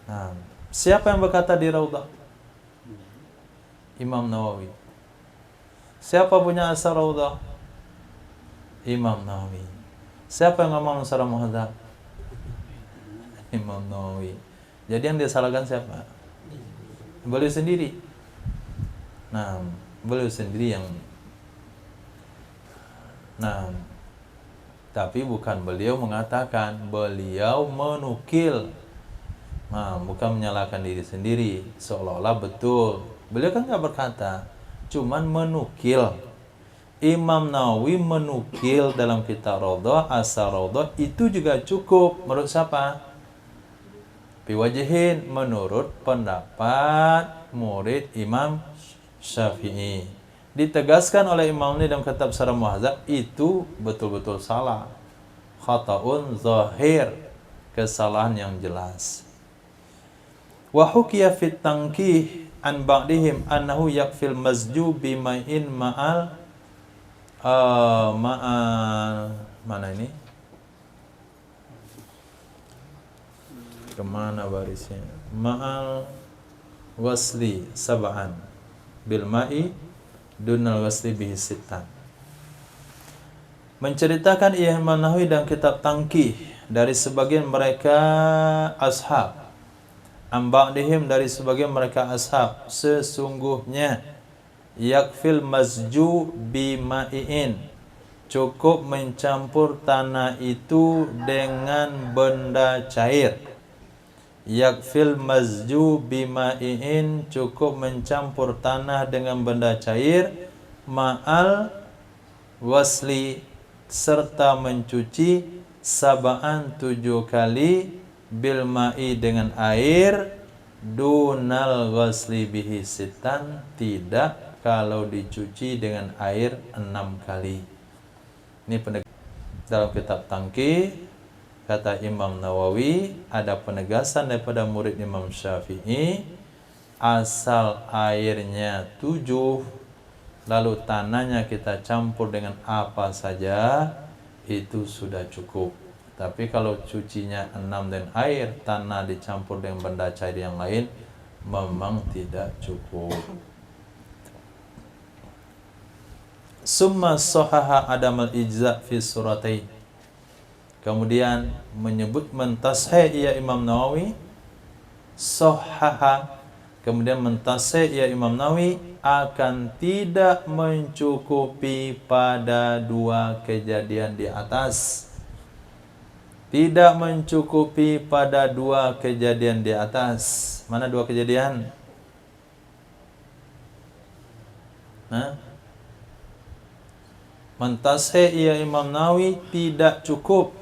Nah, siapa yang berkata di Raudhah? Imam Nawawi. Siapa punya Asar Raudhah? Imam Nawawi. Siapa yang ngomong Syarah Muhadzab? Imam Nawawi. Jadi yang disalahkan siapa? Beliau sendiri. Nah, beliau sendiri yang tapi bukan beliau mengatakan, beliau menukil. Nah, bukan menyalahkan diri sendiri seolah-olah betul. Beliau kan nggak berkata, cuman menukil. Imam Nawawi menukil dalam kitab Raudhah, Asar Raudhah, itu juga cukup. Menurut siapa? Biwajihin, menurut pendapat murid Imam Syafi'i. Ditegaskan oleh Imam ini dalam kitab Syarah Muhadzab, itu betul-betul salah. Khata'un zahir, kesalahan yang jelas. Wa hukiya fit tankih an ba'dihim annahu yakfil mazju bima'in ma'al mana ini? Kemana barisnya? Ma'al wasli sab'an bil ma'i dunal wasli bihi sittan. Menceritakan Imam Nawawi dalam kitab Tangkih dari sebagian mereka ashab, amba'dihim dari sebagian mereka ashab, sesungguhnya yakfil mazju bima'in, cukup mencampur tanah itu dengan benda cair. Yakfil mazju bima'in, cukup mencampur tanah dengan benda cair, ma'al wasli, serta mencuci sab'an 7 kali bil ma'i dengan air dunal ghasli bihi sitan, tidak kalau dicuci dengan air 6 kali. Ini dalam kitab Tangki kata Imam Nawawi, ada penegasan daripada murid Imam Syafi'i, asal airnya 7 lalu tanahnya kita campur dengan apa saja itu sudah cukup. Tapi kalau cucinya 6 dengan air, tanah dicampur dengan benda cair yang lain, memang tidak cukup. Summa sahaha adamal ijza fi suratain. Kemudian menyebut mentasih ia Imam Nawawi, sahaha, kemudian mentasih ia Imam Nawawi akan tidak mencukupi pada 2 kejadian di atas. Tidak mencukupi pada 2 kejadian di atas. Mana 2 kejadian? Mentasih ia Imam Nawawi tidak cukup,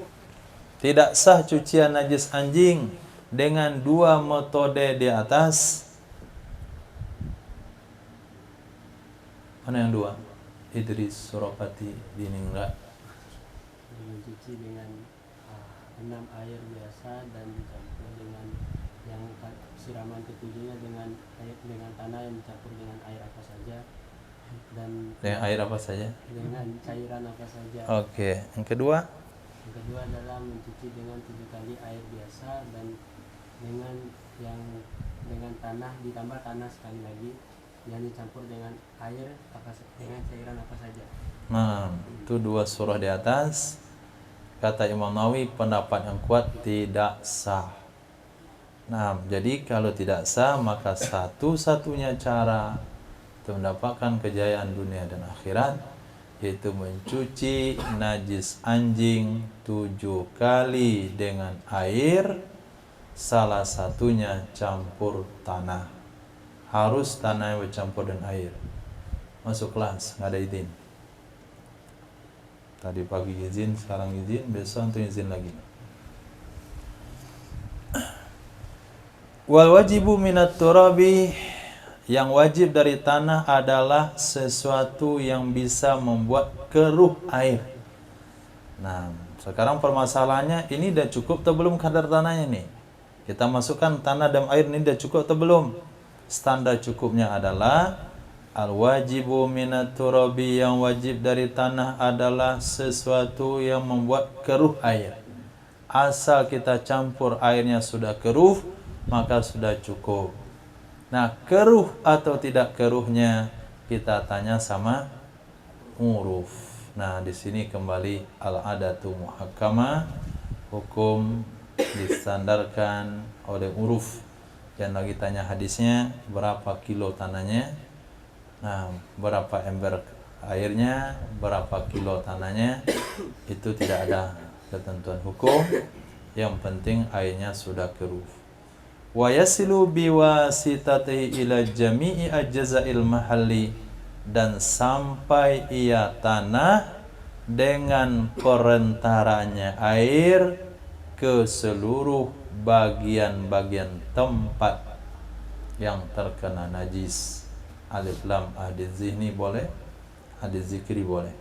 tidak sah cucian najis anjing dengan 2 metode di atas. Mana yang 2? Idris Surapati Diningrat. Mencuci dengan 6 air biasa dan dicampur dengan yang siraman ketujuhnya dengan tanah yang dicampur dengan air apa saja, dan Dengan air apa saja? dengan cairan apa saja. Oke. Yang kedua adalah mencuci dengan 7 kali air biasa dan dengan tanah, ditambah tanah sekali lagi yang dicampur dengan air dengan cairan apa saja. Nah, itu 2 surah di atas. Kata Imam Nawawi, pendapat yang kuat tidak sah. Nah, jadi kalau tidak sah, maka satu-satunya cara untuk mendapatkan kejayaan dunia dan akhirat yaitu mencuci najis anjing 7 kali dengan air, salah satunya campur tanah. Harus tanah yang bercampur dengan air. Masuk kelas, nggak ada izin. Tadi pagi izin, sekarang izin, besok untuk izin lagi. Wal wajibu minat turabi, yang wajib dari tanah adalah sesuatu yang bisa membuat keruh air. Nah, sekarang permasalahannya, ini dah cukup atau belum kadar tanahnya nih? Kita masukkan tanah dan air, ini dah cukup atau belum? Standar cukupnya adalah al-wajibu minat turabi, yang wajib dari tanah adalah sesuatu yang membuat keruh air. Asal kita campur airnya sudah keruh, maka sudah cukup. Nah, keruh atau tidak keruhnya kita tanya sama uruf. Nah, di sini kembali al-adatu muhakkamah, hukum distandarkan oleh uruf. Jangan lagi tanya hadisnya berapa kilo tanahnya. Nah, berapa ember airnya, berapa kilo tanahnya, itu tidak ada ketentuan hukum. Yang penting airnya sudah keruh. Wa yasilu biwasitatihi ila jami'i ajza'il mahalli, dan sampai ia tanah dengan perentaranya air ke seluruh bagian-bagian tempat yang terkena najis. Alif lam hadis zihni boleh, hadis zikri boleh.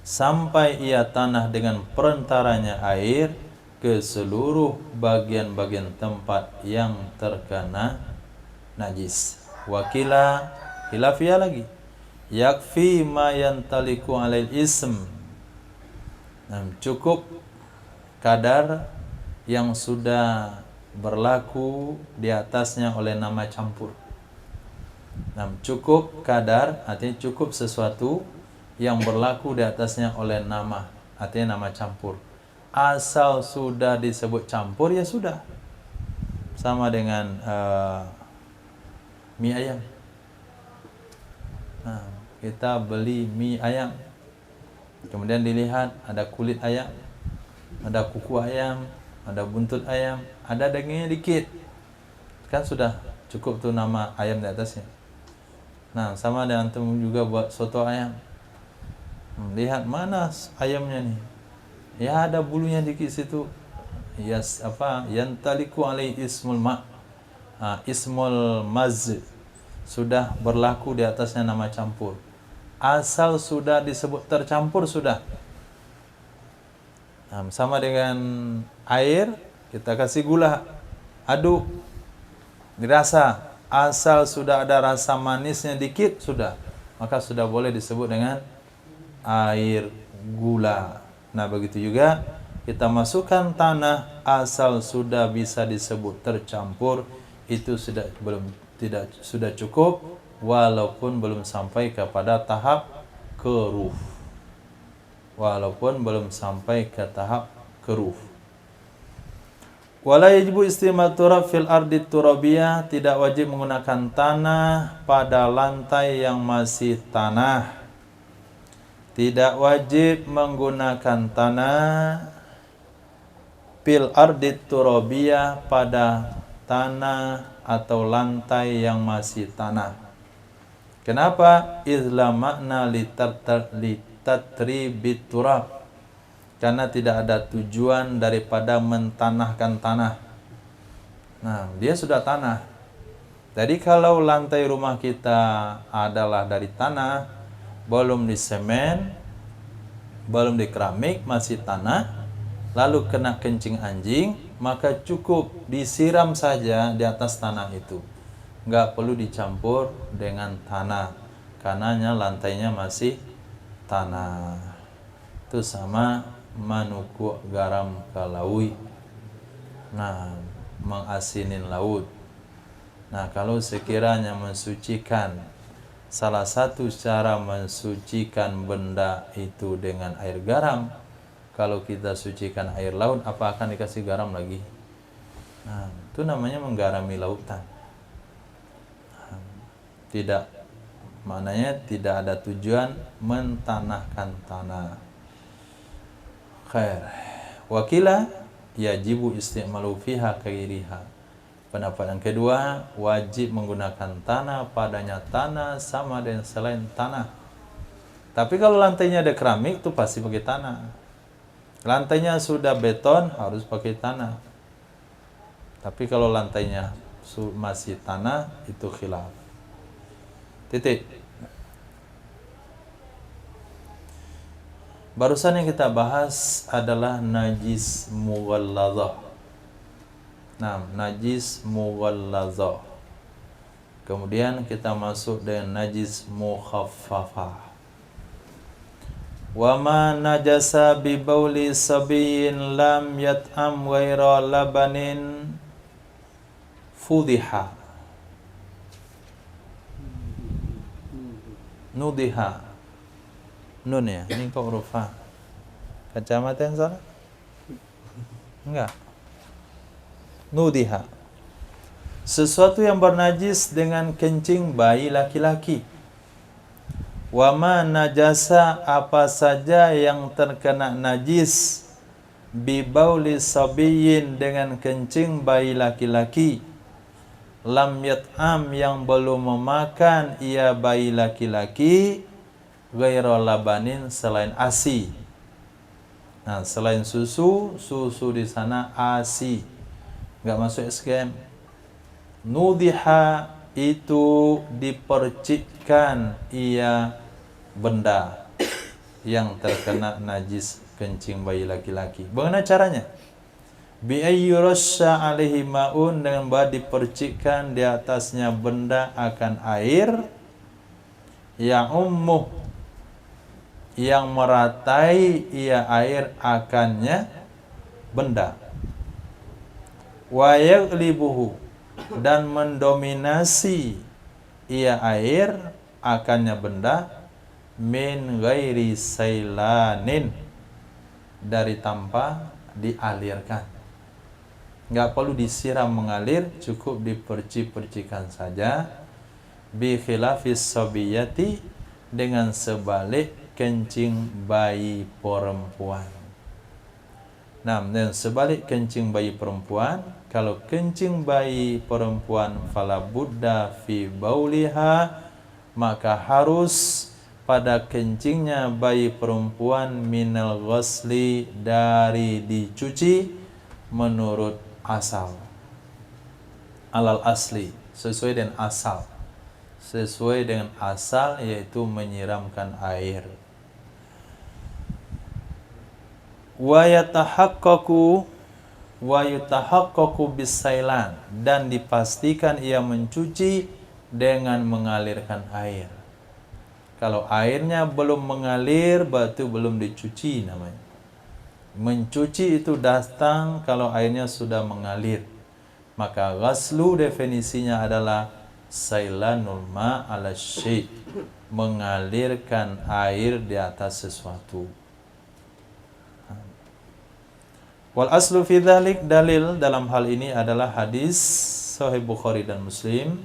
Sampai ia tanah dengan perentaranya air ke seluruh bagian-bagian tempat yang terkena najis. Wakila khilafiyah lagi, yakfi ma yantaliku alail ism. Cukup kadar yang sudah berlaku di atasnya oleh nama campur. Cukup kadar artinya cukup sesuatu yang berlaku di atasnya oleh nama, artinya nama campur. Asal sudah disebut campur, ya sudah. Sama dengan mie ayam. Nah, kita beli mie ayam, kemudian dilihat ada kulit ayam, ada kuku ayam, ada buntut ayam, ada dagingnya dikit, kan sudah cukup tuh nama ayam di atasnya. Nah, sama dengan antum juga buat soto ayam. Lihat mana ayamnya nih. Ya ada bulunya dikit situ. Yas apa? Yantaliku alaihi ismul ma. Ismul maz. Sudah berlaku di atasnya nama campur. Asal sudah disebut tercampur sudah. Sama dengan air, kita kasih gula, aduk, dirasa. Asal sudah ada rasa manisnya dikit sudah, maka sudah boleh disebut dengan air gula. Nah begitu juga kita masukkan tanah, asal sudah bisa disebut tercampur, itu sudah cukup, walaupun belum sampai kepada tahap keruh. Walaupun belum sampai ke tahap keruh. Wala yajibu istimal turab fil ardi turabiyah, tidak wajib menggunakan tanah pada lantai yang masih tanah. Tidak wajib menggunakan tanah fil ardi turabiyah pada tanah atau lantai yang masih tanah. Kenapa? Izla makna litatribit turab, karena tidak ada tujuan daripada mentanahkan tanah. Nah, dia sudah tanah. Jadi kalau lantai rumah kita adalah dari tanah, belum di semen, belum di keramik, masih tanah, lalu kena kencing anjing, maka cukup disiram saja di atas tanah itu. Nggak perlu dicampur dengan tanah, karenanya lantainya masih tanah. Itu sama manuku garam kalaui. Nah, mengasinin laut. Nah, kalau sekiranya mensucikan, salah satu cara mensucikan benda itu dengan air garam. Kalau kita sucikan air laut, apa akan dikasih garam lagi? Nah, itu namanya menggarami lautan. Tidak, maknanya tidak ada tujuan mentanahkan tanah. Khair. Wakila yajibu isti'malu fiha kairiha. Pendapat yang kedua, wajib menggunakan tanah padanya tanah sama dengan selain tanah. Tapi kalau lantainya ada keramik, itu pasti pakai tanah. Lantainya sudah beton, harus pakai tanah. Tapi kalau lantainya masih tanah, itu khilaf. Titik. Barusan yang kita bahas adalah najis mughalladzah. Nah, najis mughalladzah. Kemudian kita masuk dengan najis mukhaffafah. Wa ma najasa bi bauli sabiyin lam yat'am ghaira labanin fudiha. Nudiha. Nun ya, ini kok huruf F. Kacamata yang salah? Enggak. Nudiha. Sesuatu yang bernajis dengan kencing bayi laki-laki. Wa ma najasa, apa saja yang terkena najis, bi bauli sabiyin, dengan kencing bayi laki-laki, lam yat'am, yang belum memakan ia bayi laki-laki, ghaira labanin, selain ASI. Nah, selain susu di sana ASI, nggak masuk SKM. Nudiha itu dipercikkan ia benda yang terkena najis kencing bayi laki-laki. Bagaimana caranya? Bi ayyurasya alaihi ma'un, dengan dipercikkan di atasnya benda akan air, ya ummuh, yang meratai ia air akannya benda, wa yaghlibuhu, dan mendominasi ia air akannya benda, min ghairi sailanin, dari tanpa dialirkan. Nggak perlu disiram mengalir, cukup dipercik-percikan saja. Bi khilafis sabiyati, dengan sebalik kencing bayi perempuan. Nah, dan sebalik kencing bayi perempuan, kalau kencing bayi perempuan fala budda fi bauliha, maka harus pada kencingnya bayi perempuan minal ghusli, dari dicuci menurut asal, alal asli, sesuai dengan asal, yaitu menyiramkan air. Wa yutahaqqaqu bisailan, dan dipastikan ia mencuci dengan mengalirkan air. Kalau airnya belum mengalir, berarti belum dicuci namanya. Mencuci itu datang kalau airnya sudah mengalir. Maka ghaslu definisinya adalah sailanul ma' ala syai', mengalirkan air di atas sesuatu. Wal aslu fi dzalik, dalil dalam hal ini adalah hadis Sahih Bukhari dan Muslim.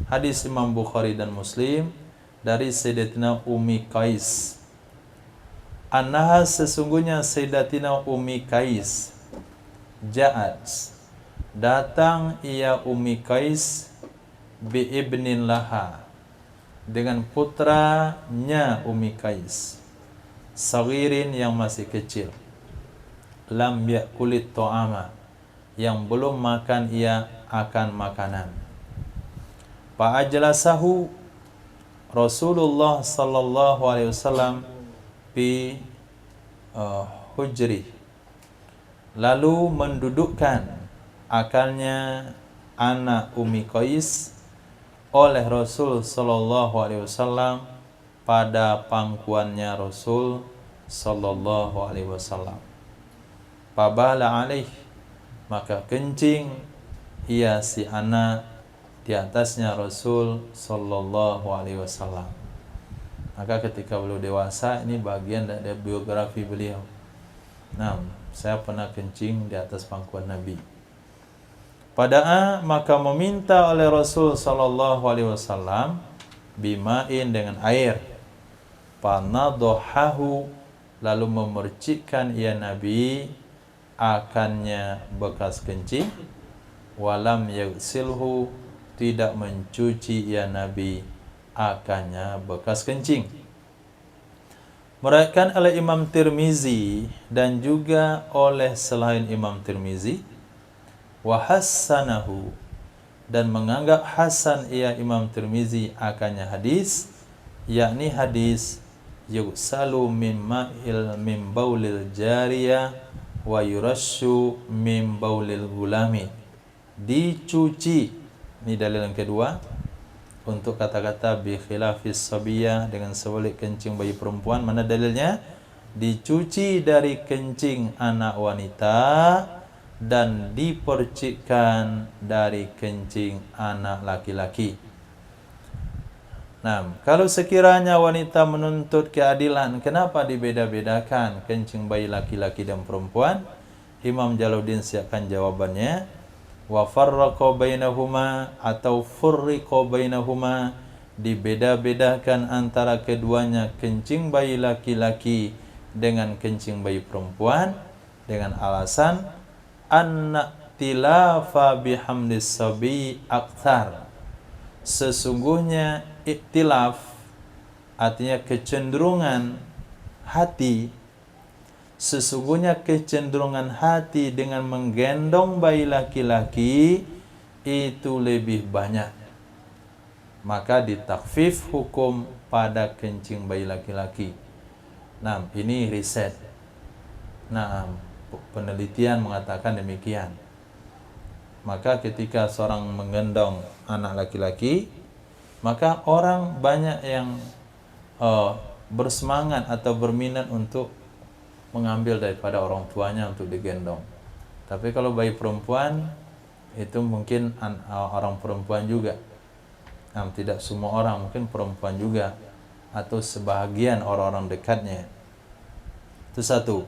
Hadis Imam Bukhari dan Muslim dari Sayyidatina Ummi Qais. Annaha, sesungguhnya Sayyidatina Ummi Qais, ja'at, datang ia Ummi Qais bi ibnin laha, dengan putranya Ummi Qais, sagirin, yang masih kecil, lam yakulit ta'ama, yang belum makan ia akan makanan. Fa'ajlasahu Rasulullah sallallahu alaihi wasallam fi hujri, lalu mendudukkan akalnya anak Ummi Qais oleh Rasul sallallahu alaihi wasallam pada pangkuannya Rasul sallallahu alaihi wasallam. Fabala alaih, maka kencing ia si anak di atasnya Rasul sallallahu alaihi wasallam. Maka ketika beliau dewasa, ini bagian dari biografi beliau. Nah, saya pernah kencing di atas pangkuan Nabi. Pada'a, maka meminta oleh Rasul sallallahu alaihi wasallam bima'in, dengan air. Panadhahu, lalu memercikkan ia Nabi akannya bekas kencing. Walam yaghsilhu, tidak mencuci ya Nabi akannya bekas kencing. Meriwayatkan oleh Imam Tirmizi dan juga oleh selain Imam Tirmizi. Wa hassanahu, dan menganggap hasan ia Imam Tirmizi akannya hadis, yakni hadis yusalu min ma'il min baulil jariyah wa yurashu min baulil gulami, dicuci. Ini dalil yang kedua untuk kata-kata bi khilafis sabiyah, dengan sebalik kencing bayi perempuan. Mana dalilnya? Dicuci dari kencing anak wanita dan dipercikkan dari kencing anak laki-laki. Nah, kalau sekiranya wanita menuntut keadilan, kenapa dibeda-bedakan kencing bayi laki-laki dan perempuan? Imam Jalaluddin siapkan jawabannya. Wa farraqa bainahuma, atau furriqa bainahuma, dibeda-bedakan antara keduanya kencing bayi laki-laki dengan kencing bayi perempuan, dengan alasan anna tilafa bihamdis sabi akthar, sesungguhnya iktilaf, artinya kecenderungan hati, sesungguhnya kecenderungan hati dengan menggendong bayi laki-laki itu lebih banyak. Maka ditakfif hukum pada kencing bayi laki-laki. Nah, ini riset. Nah, penelitian mengatakan demikian. Maka ketika seorang menggendong anak laki-laki, maka orang banyak yang bersemangat atau berminat untuk mengambil daripada orang tuanya untuk digendong. Tapi kalau bayi perempuan, itu mungkin orang perempuan juga. Nah, tidak semua orang, mungkin perempuan juga, atau sebahagian orang-orang dekatnya. Itu satu.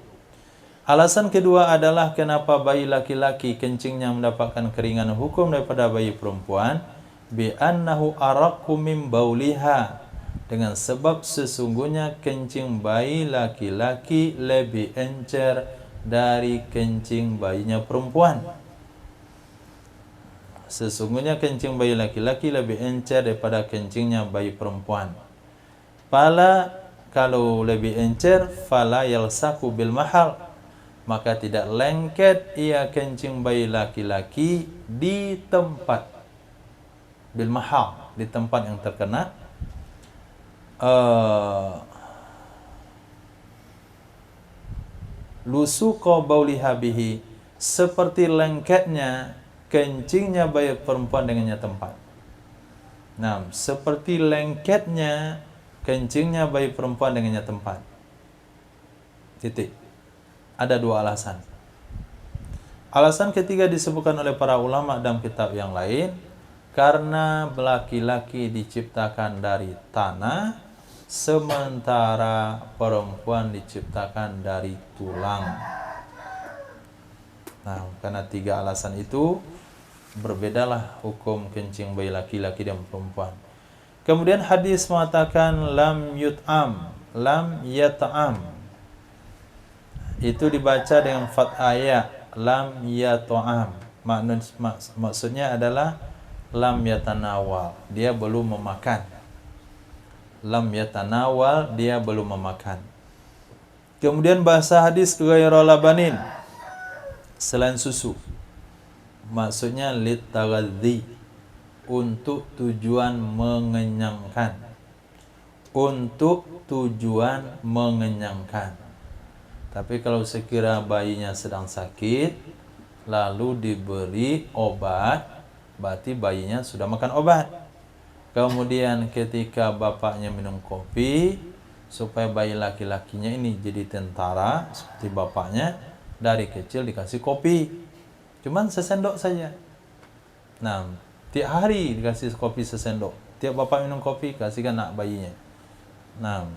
Alasan kedua adalah kenapa bayi laki-laki kencingnya mendapatkan keringanan hukum daripada bayi perempuan, bi annahu araqqu min bauliha, dengan sebab sesungguhnya kencing bayi laki-laki lebih encer dari kencing bayinya perempuan. Sesungguhnya kencing bayi laki-laki lebih encer daripada kencingnya bayi perempuan. Fala, kalau lebih encer, fala yalsaku bil mahal, maka tidak lengket ia kencing bayi laki-laki di tempat, bil mahal, di tempat yang terkena lusuqa bauliha bihi, seperti lengketnya kencingnya bayi perempuan dengannya tempat. Nah, seperti lengketnya kencingnya bayi perempuan dengannya tempat. Titik. Ada dua alasan. Alasan ketiga disebutkan oleh para ulama dalam kitab yang lain, karena laki-laki diciptakan dari tanah, sementara perempuan diciptakan dari tulang. Nah, karena tiga alasan itu, berbedalah hukum kencing bayi laki-laki dan perempuan. Kemudian hadis mengatakan lam yut'am, lam yata'am. Itu dibaca dengan fathah ya, lam yata'am. Maksudnya adalah lam yatanawal, dia belum memakan. Lam yatanawal, dia belum memakan. Kemudian bahasa hadis ghairu labanin, selain susu. Maksudnya litaghadzi, untuk tujuan mengenyangkan. Untuk tujuan mengenyangkan. Tapi kalau sekira bayinya sedang sakit, lalu diberi obat, berarti bayinya sudah makan obat. Kemudian ketika bapaknya minum kopi, supaya bayi laki-lakinya ini jadi tentara seperti bapaknya, dari kecil dikasih kopi, cuman sesendok saja. Nah, tiap hari dikasih kopi sesendok. Tiap bapak minum kopi, kasihkan anak bayinya. Nah,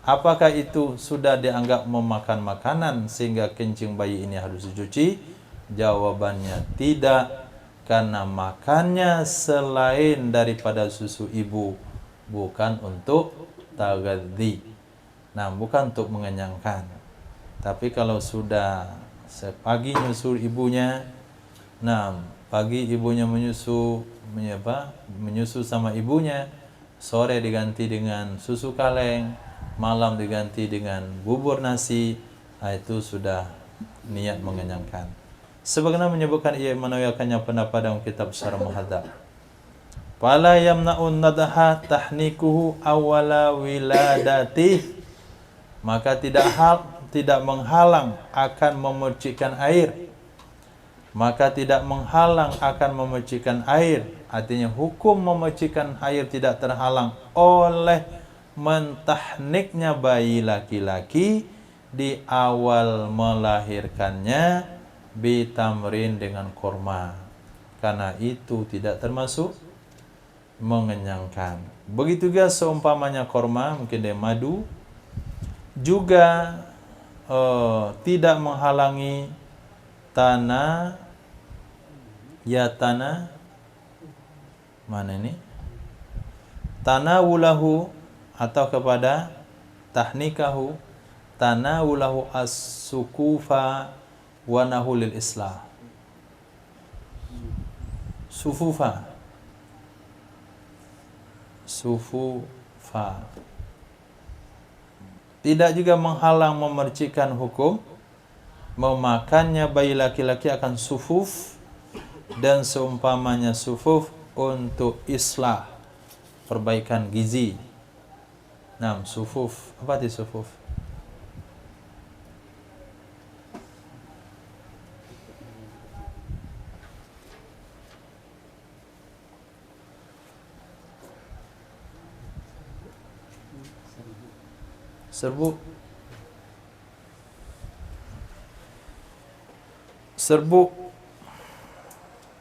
apakah itu sudah dianggap memakan makanan sehingga kencing bayi ini harus dicuci? Jawabannya tidak, karena makannya selain daripada susu ibu, bukan untuk taghadzi. Nah, bukan untuk mengenyangkan. Tapi kalau sudah pagi nyusu ibunya, nah pagi ibunya menyusu sama ibunya, sore diganti dengan susu kaleng, malam diganti dengan bubur nasi, nah itu sudah niat mengenyangkan. Sebagaimana menyebutkan ia menawiakannya pendapat dalam kitab Syarah Muhadzab. Fala yamna'un nadaha tahnikuhu awala wiladati, maka tidak menghalang akan memercikkan air. Maka tidak menghalang akan memercikkan air. Artinya hukum memercikkan air tidak terhalang oleh mentahniknya bayi laki-laki di awal melahirkannya bitamrin dengan kurma. Karena itu tidak termasuk mengenyangkan. Begitu juga seumpamanya kurma, mungkin dia madu, juga tidak menghalangi tanah mana ini? Tanawulahu, atau kepada tahnikahu, tanawulahu as-sukufa wa nahulil islah. Sufufa. Tidak juga menghalang memercikkan hukum memakannya bayi laki-laki akan sufuf dan seumpamanya sufuf untuk islah, perbaikan gizi. Nah, sufuf, apa itu sufuf? Serbuk.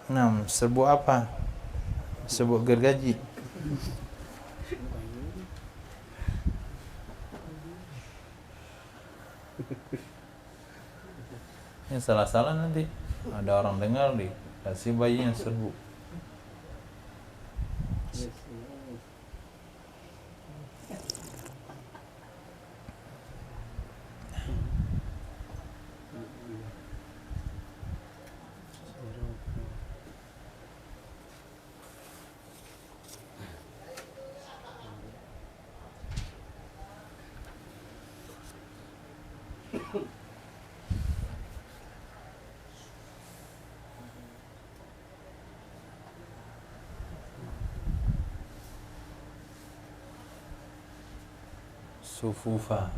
Nah, serbuk apa? Serbuk gergaji. Ini salah-salah nanti ada orang dengar dikasih bayinya serbuk. Sufufa.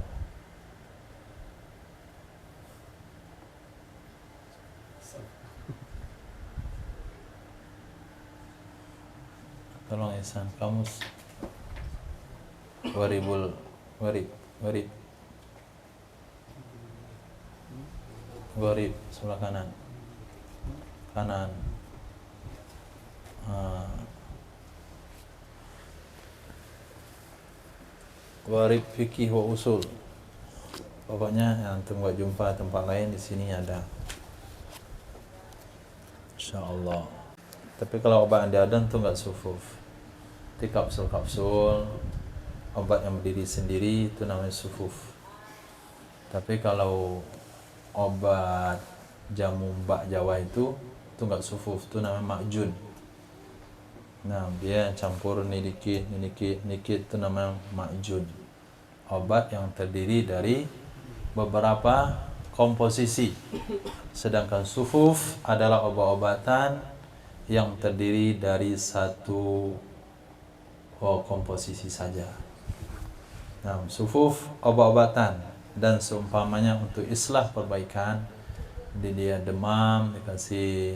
Tolong Ihsan, kamus. Warib sebelah kanan. Warib fikih wa usul. Pokoknya yang antum gak jumpa tempat lain, di sini ada. Insyaallah. Tapi kalau obat anti adan tuh nggak sufuf. Itu kapsul-kapsul obat yang berdiri sendiri itu namanya sufuf. Tapi kalau obat jamu Mbak Jawa itu nggak sufuf, itu namanya makjun. Nah, dia campur ini dikit itu namanya makjun. Obat yang terdiri dari beberapa komposisi. Sedangkan sufuf adalah obat-obatan yang terdiri dari satu komposisi saja. Nah, sufuf obat-obatan dan seumpamanya untuk islah perbaikan. Jadi dia demam dikasih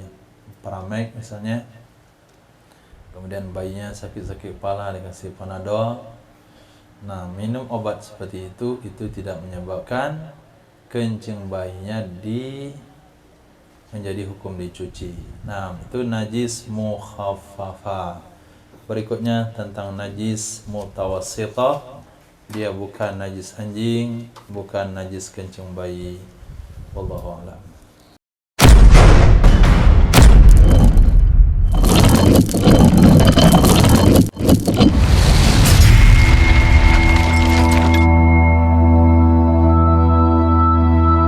Paramek misalnya. Kemudian bayinya sakit-sakit kepala dikasih Panadol. Nah, minum obat seperti itu tidak menyebabkan kencing bayinya menjadi hukum dicuci. Nah, itu najis mukhaffafa. Berikutnya tentang najis mutawassithah. Dia bukan najis anjing, bukan najis kencing bayi. Wallahu a'lam.